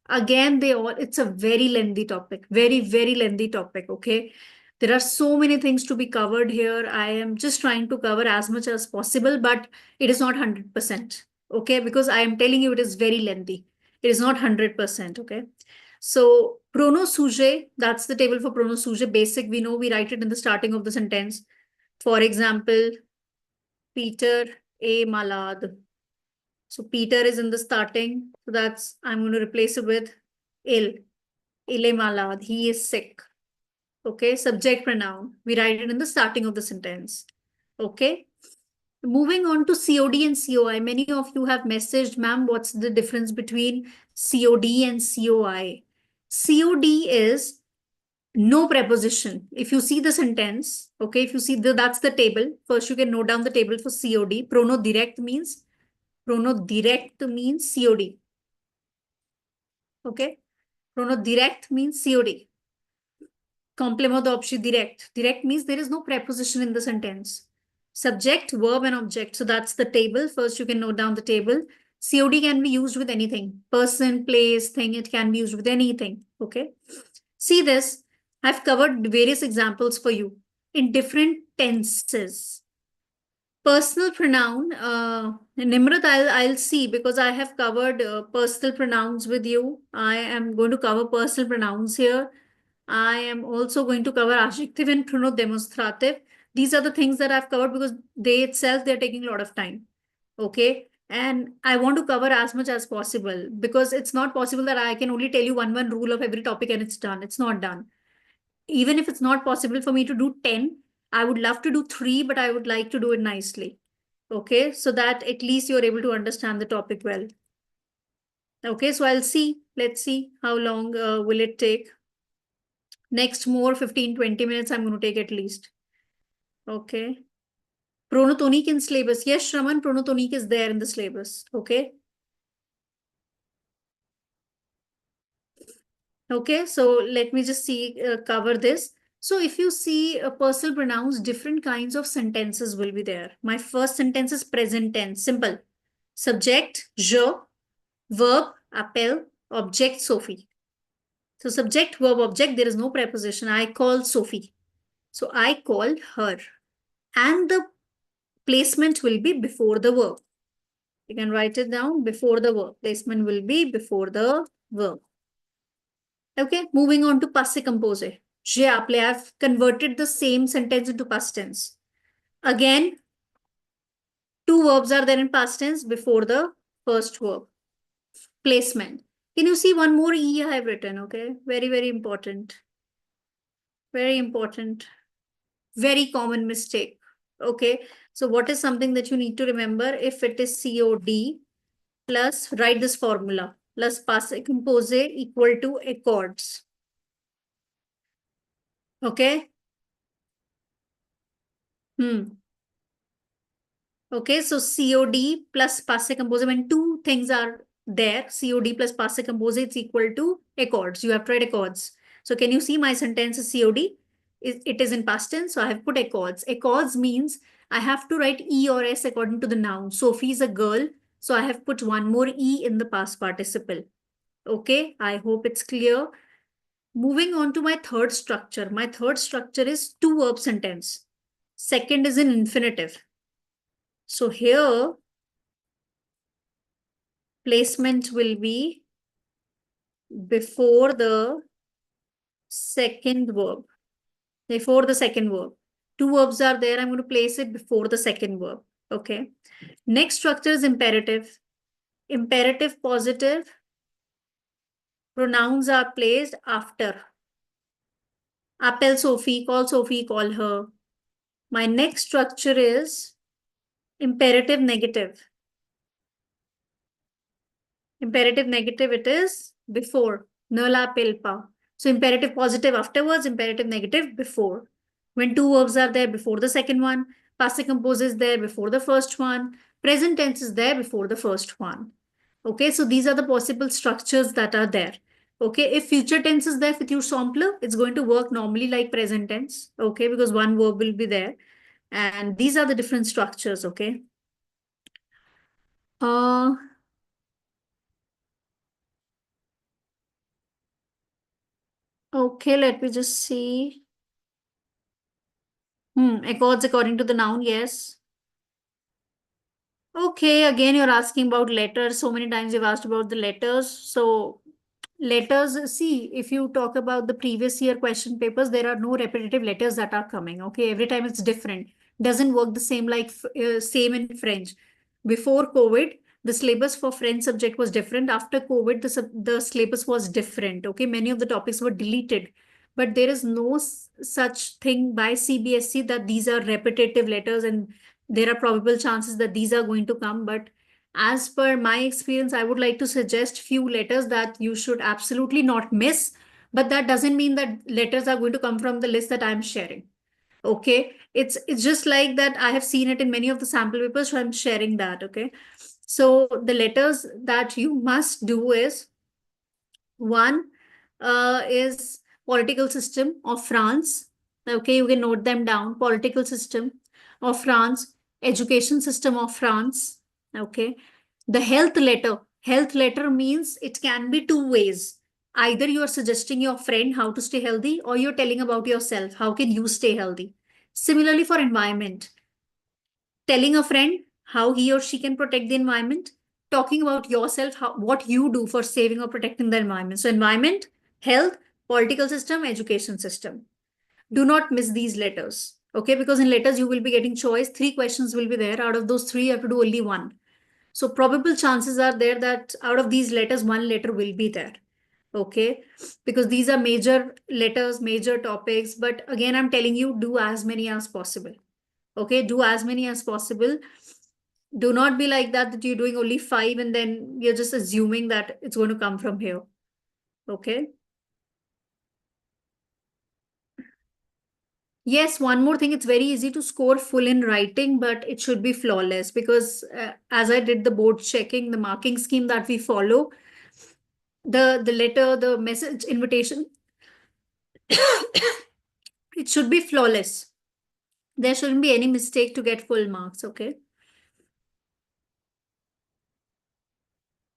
again, it's a very lengthy topic, very lengthy topic. Okay, there are so many things to be covered here. I am just trying to cover as much as possible, but it is not 100%. Okay, because I am telling you it is very lengthy. It is not 100%. Okay, so pronom sujet, that's the table for pronom sujet. Basic, we know we write it in the starting of the sentence. For example, Peter A. Malad. So Peter is in the starting. So I'm going to replace it with il. Ile malad. He is sick. Okay. Subject pronoun. We write it in the starting of the sentence. Okay. Moving on to COD and COI. Many of you have messaged, ma'am, what's the difference between COD and COI? COD is no preposition. If you see the sentence, okay, if you see that's the table. First, you can note down the table for COD. Prono direct means COD. Okay. Prono direct means COD. Complément d'objet direct. Direct means there is no preposition in the sentence. Subject, verb, and object. So that's the table. First, you can note down the table. COD can be used with anything. Person, place, thing, it can be used with anything. Okay. See this. I've covered various examples for you in different tenses. Personal pronoun, Nimrat, I'll see because I have covered personal pronouns with you. I am going to cover personal pronouns here. I am also going to cover adjective and pronodemonstrative. These are the things that I've covered because they itself, they're taking a lot of time. Okay. And I want to cover as much as possible because it's not possible that I can only tell you one rule of every topic and it's done. It's not done. Even if it's not possible for me to do 10, I would love to do 3, but I would like to do it nicely. Okay, so that at least you're able to understand the topic well. Okay, so I'll see. Let's see how long will it take. Next more 15-20 minutes I'm going to take at least. Okay. Pronotonic in syllabus. Yes, Shraman, pronotonic is there in the syllabus. Okay. Okay, so let me just see, cover this. So if you see personal pronouns, different kinds of sentences will be there. My first sentence is present tense, simple. Subject, je, verb, appelle, object, Sophie. So subject, verb, object, there is no preposition. I call Sophie. So I call her. And the placement will be before the verb. You can write it down before the verb. Placement will be before the verb. Okay, moving on to passé composé. J'ai appelé. I've converted the same sentence into past tense. Again, two verbs are there in past tense before the first verb. Placement. Can you see one more E I have written? Okay, very, very important. Very important. Very common mistake. Okay, so what is something that you need to remember? If it is COD plus, write this formula, plus passé composé equal to accords. Okay. Okay, so COD plus passé composé, when two things are there, COD plus passé composé, it's equal to accords. You have to write accords. So can you see my sentence is COD? It is in past tense, so I have put accords. Accords means I have to write E or S according to the noun. Sophie is a girl, so I have put one more E in the past participle. Okay, I hope it's clear. Moving on to my third structure. My third structure is two verb sentence. Second is an infinitive. So here, placement will be before the second verb. Before the second verb. Two verbs are there. I'm going to place it before the second verb. Okay. Next structure is imperative. Imperative positive. Pronouns are placed after. Appelle Sophie, call her. My next structure is imperative negative. Imperative negative, it is before. Ne l'appelle pas. So imperative positive afterwards, imperative negative before. When two verbs are there before the second one, passive composé is there before the first one, present tense is there before the first one. Okay, so these are the possible structures that are there. Okay, if future tense is there with your sampler, it's going to work normally like present tense. Okay, because one verb will be there. And these are the different structures. Okay. Uh, okay, let me just see. Accords according to the noun, yes. Okay, again, you're asking about letters. So many times you've asked about the letters. So letters, see, if you talk about the previous year question papers, there are no repetitive letters that are coming. Okay, every time it's different. Doesn't work the same like same in French. Before COVID, the syllabus for French subject was different. After COVID, the syllabus was different. Okay, many of the topics were deleted. But there is no such thing by CBSE that these are repetitive letters and there are probable chances that these are going to come. But as per my experience, I would like to suggest few letters that you should absolutely not miss. But that doesn't mean that letters are going to come from the list that I'm sharing. Okay, it's just like that. I have seen it in many of the sample papers, so I'm sharing that. Okay, so the letters that you must do is one is political system of France. Okay, you can note them down. Political system of France, education system of France. Okay. The health letter means it can be two ways. Either you are suggesting your friend how to stay healthy, or you're telling about yourself, how can you stay healthy. Similarly for environment, telling a friend how he or she can protect the environment, talking about yourself, what you do for saving or protecting the environment. So environment, health, political system, education system. Do not miss these letters. Okay, because in letters you will be getting choice. 3 questions will be there. Out of those three, you have to do only one. So probable chances are there that out of these letters, one letter will be there. Okay, because these are major letters, major topics. But again, I'm telling you, do as many as possible. Okay, do as many as possible. Do not be like that you're doing only 5 and then you're just assuming that it's going to come from here. Okay. Yes, one more thing, it's very easy to score full in writing, but it should be flawless because as I did the board checking, the marking scheme that we follow, the letter, the message, invitation, it should be flawless. There shouldn't be any mistake to get full marks. Okay.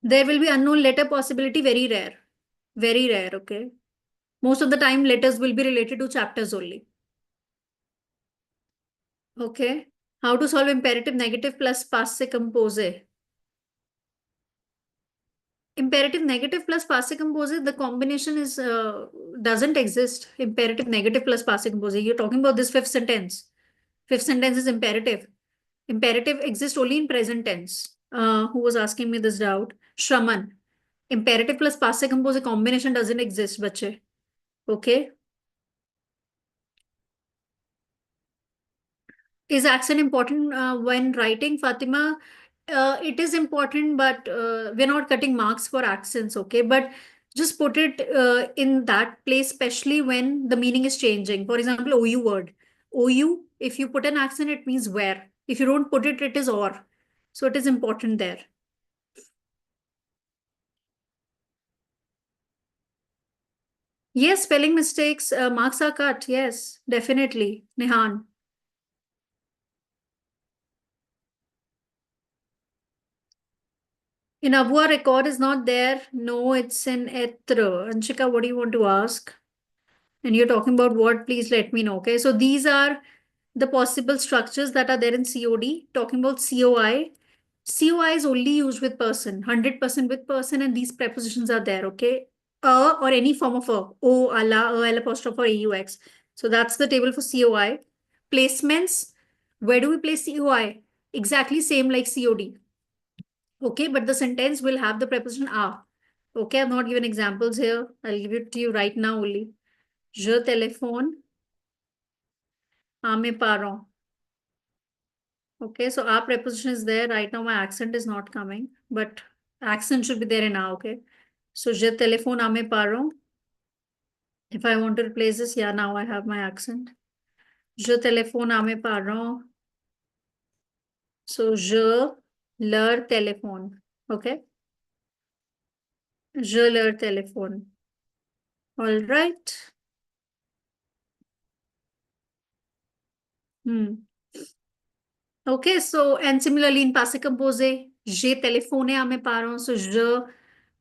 There will be unknown letter possibility, very rare. Very rare. Okay. Most of the time, letters will be related to chapters only. Okay. How to solve imperative negative plus passive composé? Imperative negative plus passive composé, the combination is doesn't exist. Imperative negative plus passive composé. You're talking about this fifth sentence. Fifth sentence is imperative. Imperative exists only in present tense. Who was asking me this doubt? Shraman. Imperative plus passive composé combination doesn't exist, bache. Okay. Is accent important when writing, Fatima? It is important, but we're not cutting marks for accents, okay? But just put it in that place, especially when the meaning is changing. For example, OU word. OU, if you put an accent, it means where. If you don't put it, it is or. So it is important there. Yes, spelling mistakes, marks are cut. Yes, definitely. Nihan. In Abua, record is not there. No, it's in Etra. Anshika, what do you want to ask? And you're talking about what, please let me know. Okay, so these are the possible structures that are there in COD. Talking about COI. COI is only used with person, 100% with person, and these prepositions are there. Okay, or any form of o, ala, L apostrophe, or AUX. So that's the table for COI. Placements. Where do we place COI? Exactly same like COD. Okay, but the sentence will have the preposition a. Okay, I've not given examples here. I'll give it to you right now only. Je téléphone à mes parents. Okay, so our preposition is there. Right now, my accent is not coming, but accent should be there in a. Okay, so je téléphone à mes parents. If I want to replace this, yeah, now I have my accent. Je téléphone à mes parents. So je leur téléphone. Okay, je leur téléphone. All right. Okay, so and similarly in passé composé, j'ai téléphoné à mes parents, so je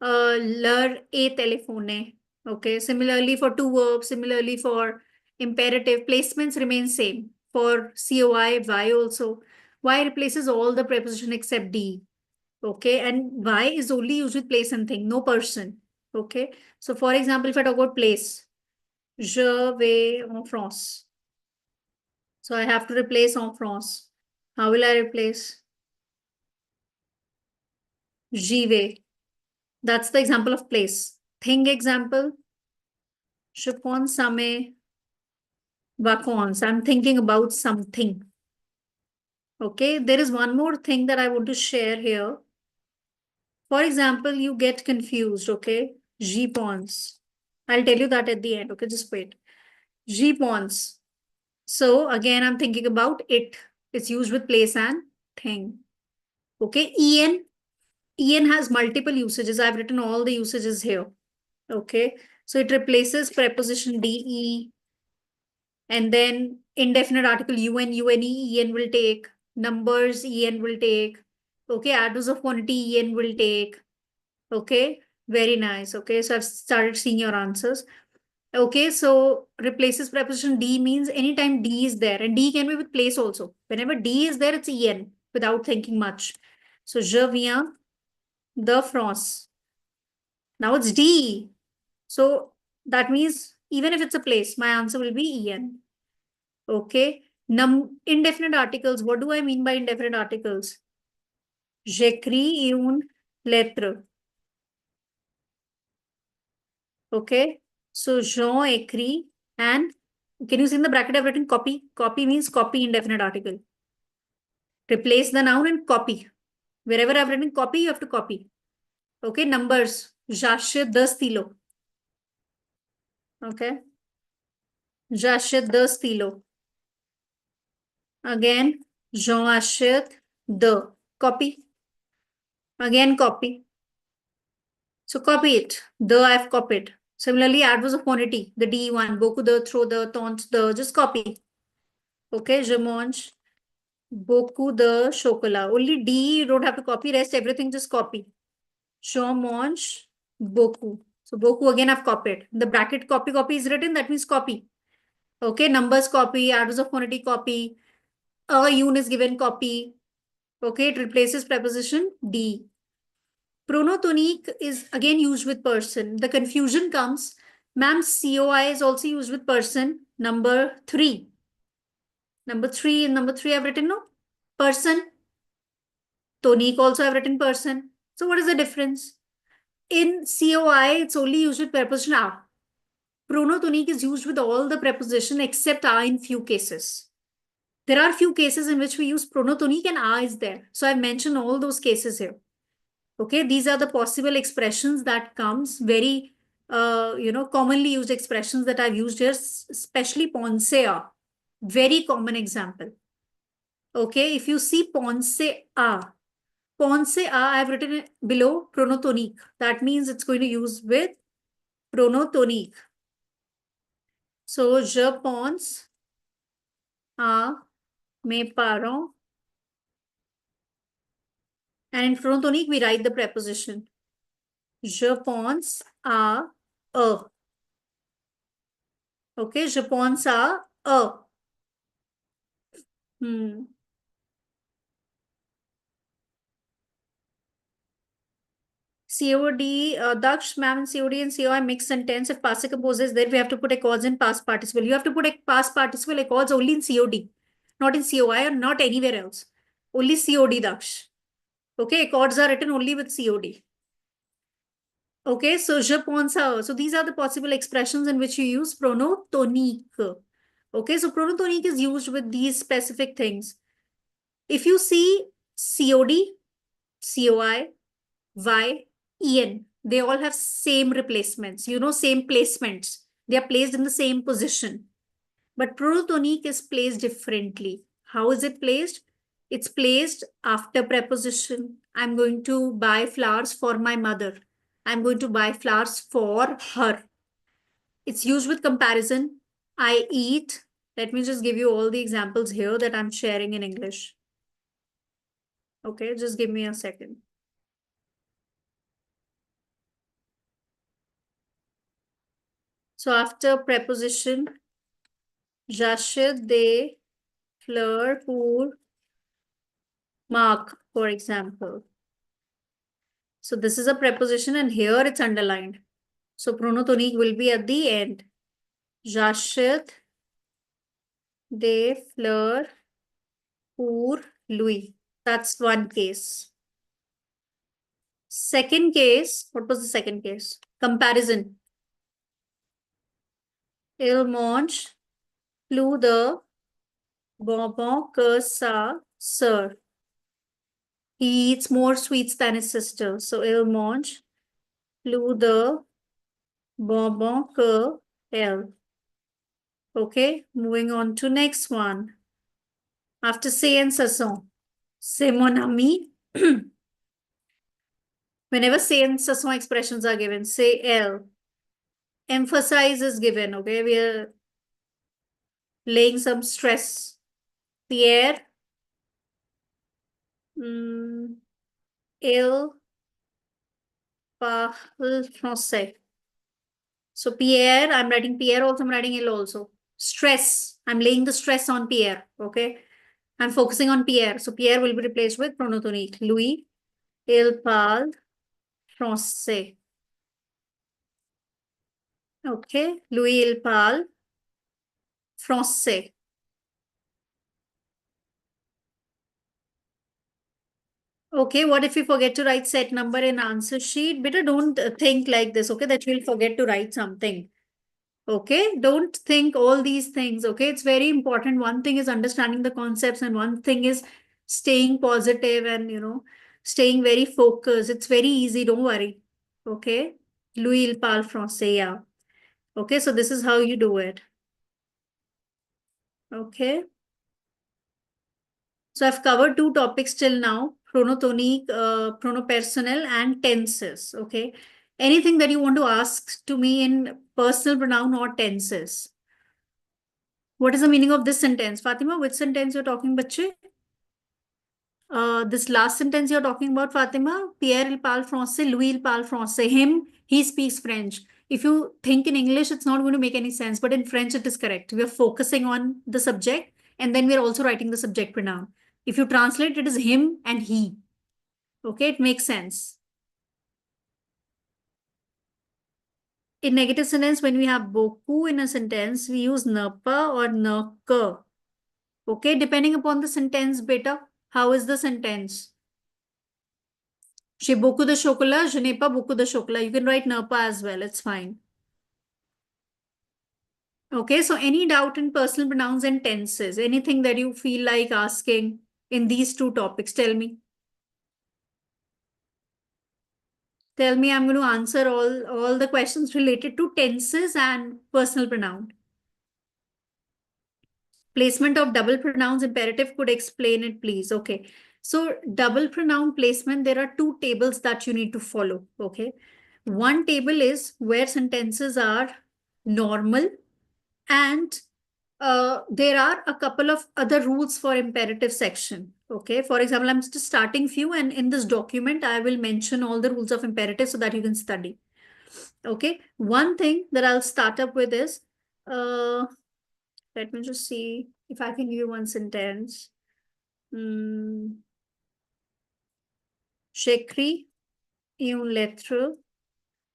leur ai téléphoné. Okay, similarly for two verbs, similarly for imperative, placements remain same. For COI, Y also. Y replaces all the preposition except D. Okay, and Y is only used with place and thing, no person. Okay, so for example, if I talk about place, je vais en France. So I have to replace en France. How will I replace? J'y vais. That's the example of place. Thing example. Je pense à mes vacances. I'm thinking about something. Okay. There is one more thing that I want to share here. For example, you get confused. Okay. J'y pense. I'll tell you that at the end. Okay. Just wait. J'y pense. So again, I'm thinking about it. It's used with place and thing. Okay. En. En has multiple usages. I've written all the usages here. Okay. So it replaces preposition de, and then indefinite article un, une, en will take, numbers en will take, Okay, adverbs of quantity en will take. Okay, very nice. Okay, so I've started seeing your answers. Okay, so replaces preposition D means anytime D is there, and D can be with place also. Whenever D is there, it's en without thinking much. So je viens de France. Now it's D. So that means even if it's a place, my answer will be en. Okay. Indefinite articles. What do I mean by indefinite articles? J'écris une lettre. Okay. So Jean écrit and can you see in the bracket I've written copy? Copy means copy indefinite article. Replace the noun and copy. Wherever I've written copy, you have to copy. Okay. Numbers. J'achète 10 stylos. Okay. J'achète 10 stylos. Again, Jean achète the. Copy. Again, copy. So copy it. The I've copied. Similarly, adverbs of quantity. The D one. Beaucoup de, trop de, tant de. Just copy. Okay. Je mange beaucoup de chocolat. Only D you don't have to copy. Rest everything just copy. Je mange beaucoup. So beaucoup again I've copied. The bracket copy is written. That means copy. Okay. Numbers copy. Adverbs of quantity copy. A un is given copy. Okay. It replaces preposition D. Pronotonic is again used with person. The confusion comes, ma'am, COI is also used with person. Number three. Number three I've written no? Person. Tonic also I've written person. So what is the difference? In COI, it's only used with preposition a. Pronotonic is used with all the preposition except a in few cases. There are few cases in which we use pronotonic and a is there. So I've mentioned all those cases here. Okay, these are the possible expressions that comes very, commonly used expressions that I've used here, especially pensea, very common example. Okay, if you see pensea, I've written it below pronotonique. That means it's going to use with pronotonique. So, je pense à mes parents. And in pronotonique, we write the preposition. Je pense à eux. Okay, je pense à eux. COD, Daksh, ma'am, and COD and COI mixed sentence. If past composes there, we have to put accords in past participle. You have to put a past participle accords only in COD, not in COI or not anywhere else. Only COD, Daksh. Okay, accords are written only with COD. Okay, so je pense à. So these are the possible expressions in which you use pronotonique. Okay, so pronotonique is used with these specific things. If you see COD, COI, Y, En, they all have same replacements, same placements. They are placed in the same position. But pronotonic is placed differently. How is it placed? It's placed after preposition. I'm going to buy flowers for my mother. I'm going to buy flowers for her. It's used with comparison. I eat. Let me just give you all the examples here that I'm sharing in English. Okay, just give me a second. So after preposition, j'achète des fleurs pour Mark, for example. So this is a preposition and here it's underlined. So pronotonique will be at the end. J'achète des fleurs pour lui. That's one case. Second case, what was the second case? Comparison. Il mange plus de bonbons que sa sœur. He eats more sweets than his sister. So il mange plus de bonbons que elle. Okay, moving on to next one. After c'est and ce sont, c'est mon ami. Whenever c'est and ce sont expressions are given, say elle. Emphasize is given, okay? We are laying some stress. Pierre il parle français. So Pierre, I'm writing Pierre also, I'm writing il also. Stress, I'm laying the stress on Pierre, okay? I'm focusing on Pierre. So Pierre will be replaced with pronom tonique. Louis, il parle français. Okay, Louis, il parle français. Okay, what if you forget to write set number in answer sheet? Better don't think like this, okay, that you'll forget to write something. Okay, don't think all these things. Okay, it's very important. One thing is understanding the concepts, and one thing is staying positive and staying very focused. It's very easy, don't worry. Okay, Louis il parle français, yeah. Okay, so this is how you do it. Okay. So I've covered two topics till now, chronotonic, chronopersonal, and tenses. Okay. Anything that you want to ask to me in personal pronoun or tenses? What is the meaning of this sentence? Fatima, which sentence you're talking, bache? This last sentence you're talking about, Fatima, Pierre il parle français, Louis il parle français. Him, he speaks French. If you think in English, it's not going to make any sense, but in French, it is correct. We are focusing on the subject, and then we are also writing the subject pronoun. If you translate, it is him and he. Okay, it makes sense. In negative sentence, when we have beaucoup in a sentence, we use ne pas or ne que. Okay, depending upon the sentence, beta. How is the sentence? J'ai beaucoup de chocolat, je n'ai pas beaucoup de chocolat. You can write ne pas as well, it's fine. Okay, so any doubt in personal pronouns and tenses, anything that you feel like asking in these two topics, tell me. Tell me, I'm going to answer all the questions related to tenses and personal pronoun. Placement of double pronouns imperative could explain it, please. Okay. So double pronoun placement, there are two tables that you need to follow. Okay. One table is where sentences are normal, and there are a couple of other rules for imperative section. Okay. For example, I'm just starting few, and in this document, I will mention all the rules of imperative so that you can study. Okay. One thing that I'll start up with is, let me just see if I can give you one sentence. J'écris une lettre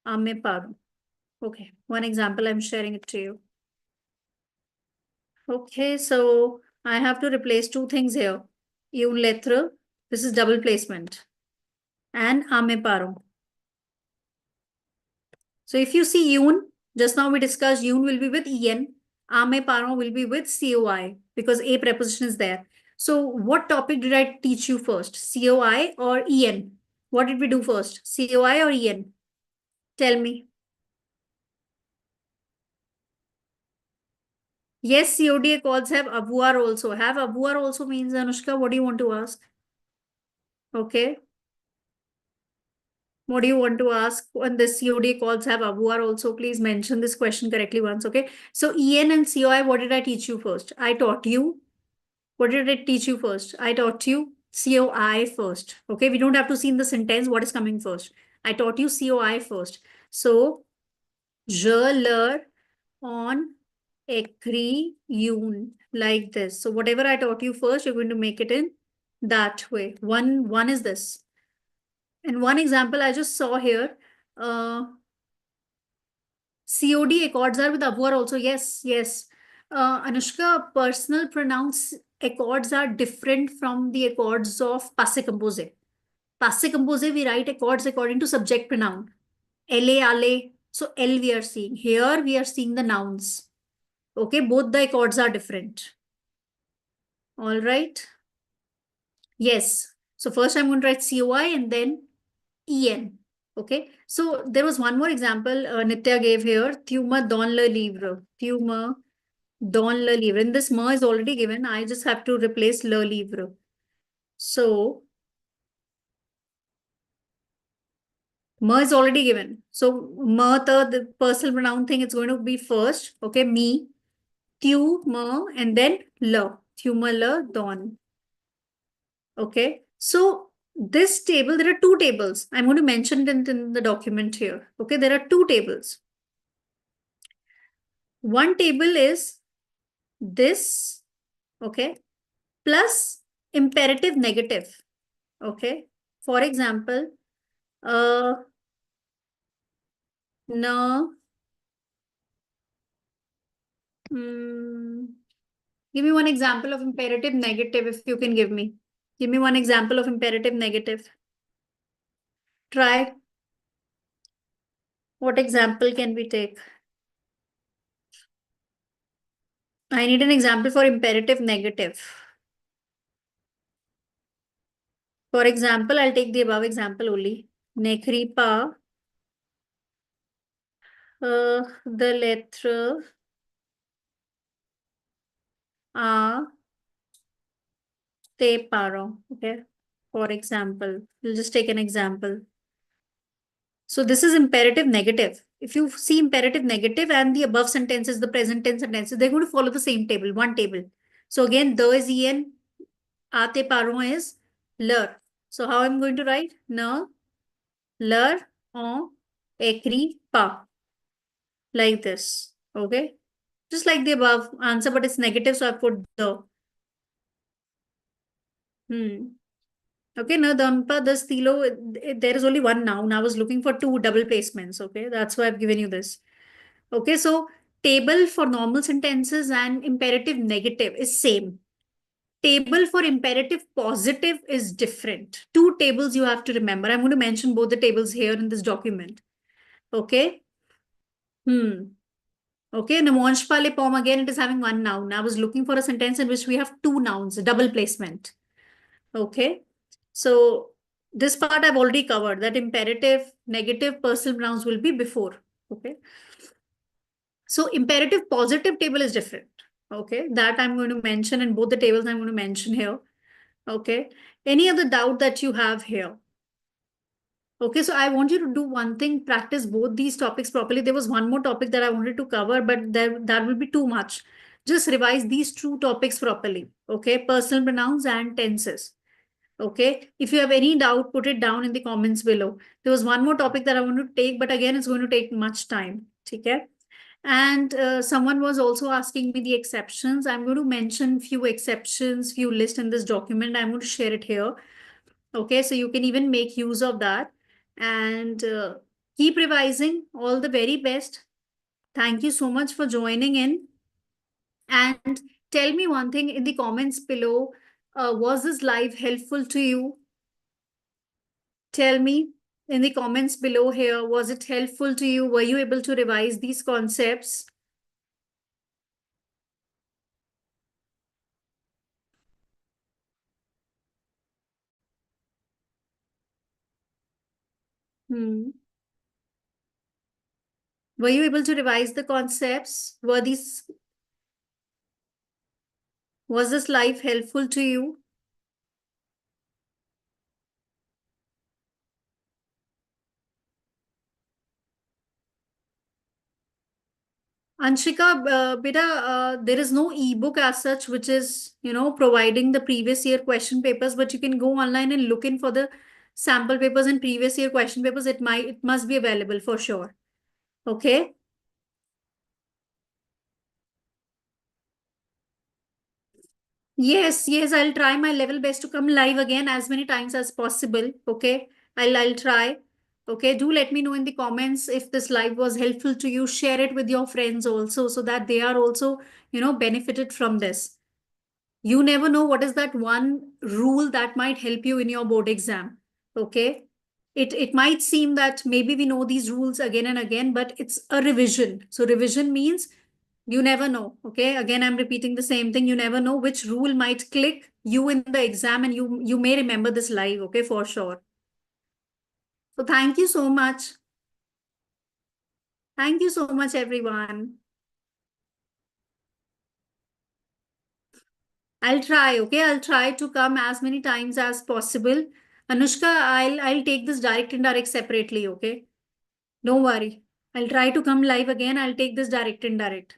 à mes parents. Okay, one example, I'm sharing it to you. Okay, so I have to replace two things here. Une lettre, this is double placement, and à mes parents. So if you see une, just now we discussed une will be with en, à mes parents will be with coi, because a preposition is there. So what topic did I teach you first? COI or en? What did we do first? COI or en? Tell me. Yes, COD accords have avoir also. Have avoir also means, Anushka, what do you want to ask? Okay. What do you want to ask when the COD accords have avoir also? Please mention this question correctly once, okay? So EN and COI, what did I teach you first? I taught you. What did I teach you first? I taught you COI first. Okay, we don't have to see in the sentence what is coming first. I taught you COI first. So, je leur on écrit une like this. So whatever I taught you first, you're going to make it in that way. One is this. And one example I just saw here, COD accords are with avoir also. Yes, yes. Anushka, personal pronouns accords are different from the accords of passé composé. Passé composé, we write accords according to subject pronoun. Elle, ale. So L we are seeing. Here we are seeing the nouns. Okay, both the accords are different. All right. Yes. So first I'm going to write COI and then EN. Okay. So there was one more example Nitya gave here. Tu me donnes le livre. Tu me donnes le livre. And this me is already given. I just have to replace le livre. So me is already given. So me, the personal pronoun thing, it's going to be first. Okay. Me. Tu me and then le. Tu me le donnes. Okay. So This table, there are two tables. I'm going to mention it in the document here. Okay, there are two tables. One table is this, okay, plus imperative negative. Okay. For example, no. Mm, give me one example of imperative negative if you can give me. Give me one example of imperative negative. Try. What example can we take? I need an example for imperative negative. For example, I'll take the above example only. N'écris pas the lettre à tes parents. Okay. For example, we'll just take an example. So this is imperative negative. If you see imperative negative and the above sentences, the present tense sentences, they're going to follow the same table, one table. So again, the is en, à tes parents is leur. So how I'm going to write? Ne, leur, on, écrit pas. Like this. Okay. Just like the above answer, but it's negative, so I put the. Okay, now Dampa, the stilo, there is only one noun. I was looking for two double placements. Okay, that's why I've given you this. Okay, so table for normal sentences and imperative negative is same. Table for imperative positive is different. Two tables you have to remember. I'm going to mention both the tables here in this document. Okay. Okay, Namonsh Pale Pom again, it is having one noun. I was looking for a sentence in which we have two nouns, double placement. Okay. So this part I've already covered, that imperative, negative, personal pronouns will be before. Okay. So imperative positive table is different. Okay. That I'm going to mention in both the tables I'm going to mention here. Okay. Any other doubt that you have here? Okay, so I want you to do one thing, practice both these topics properly. There was one more topic that I wanted to cover, but that will be too much. Just revise these two topics properly. Okay, personal pronouns and tenses. Okay, if you have any doubt, put it down in the comments below. There was one more topic that I want to take, but again, it's going to take much time. Okay. And someone was also asking me the exceptions. I'm going to mention few exceptions, few lists in this document. I'm going to share it here. Okay, so you can even make use of that and keep revising. All the very best. Thank you so much for joining in. And tell me one thing in the comments below. Was this live helpful to you? Tell me in the comments below here, was it helpful to you? Were you able to revise these concepts? Hmm. Were you able to revise the concepts? Was this live helpful to you? Anshika, beta, there is no ebook as such, which is, providing the previous year question papers, but you can go online and look in for the sample papers and previous year question papers. It must be available for sure. Okay. Yes, yes, I'll try my level best to come live again as many times as possible. Okay. I'll try. Okay. Do let me know in the comments if this live was helpful to you. Share it with your friends also so that they are also, benefited from this. You never know what is that one rule that might help you in your board exam. Okay. It might seem that maybe we know these rules again and again, but it's a revision. So revision means you never know. Okay. Again, I'm repeating the same thing. You never know which rule might click you in the exam and you may remember this live. Okay. For sure. So thank you so much. Thank you so much, everyone. I'll try, okay? I'll try to come as many times as possible. Anushka, I'll take this direct and indirect separately, okay? Don't worry. I'll try to come live again. I'll take this direct and indirect.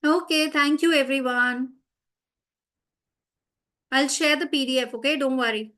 Okay, thank you everyone. I'll share the PDF, okay? Don't worry.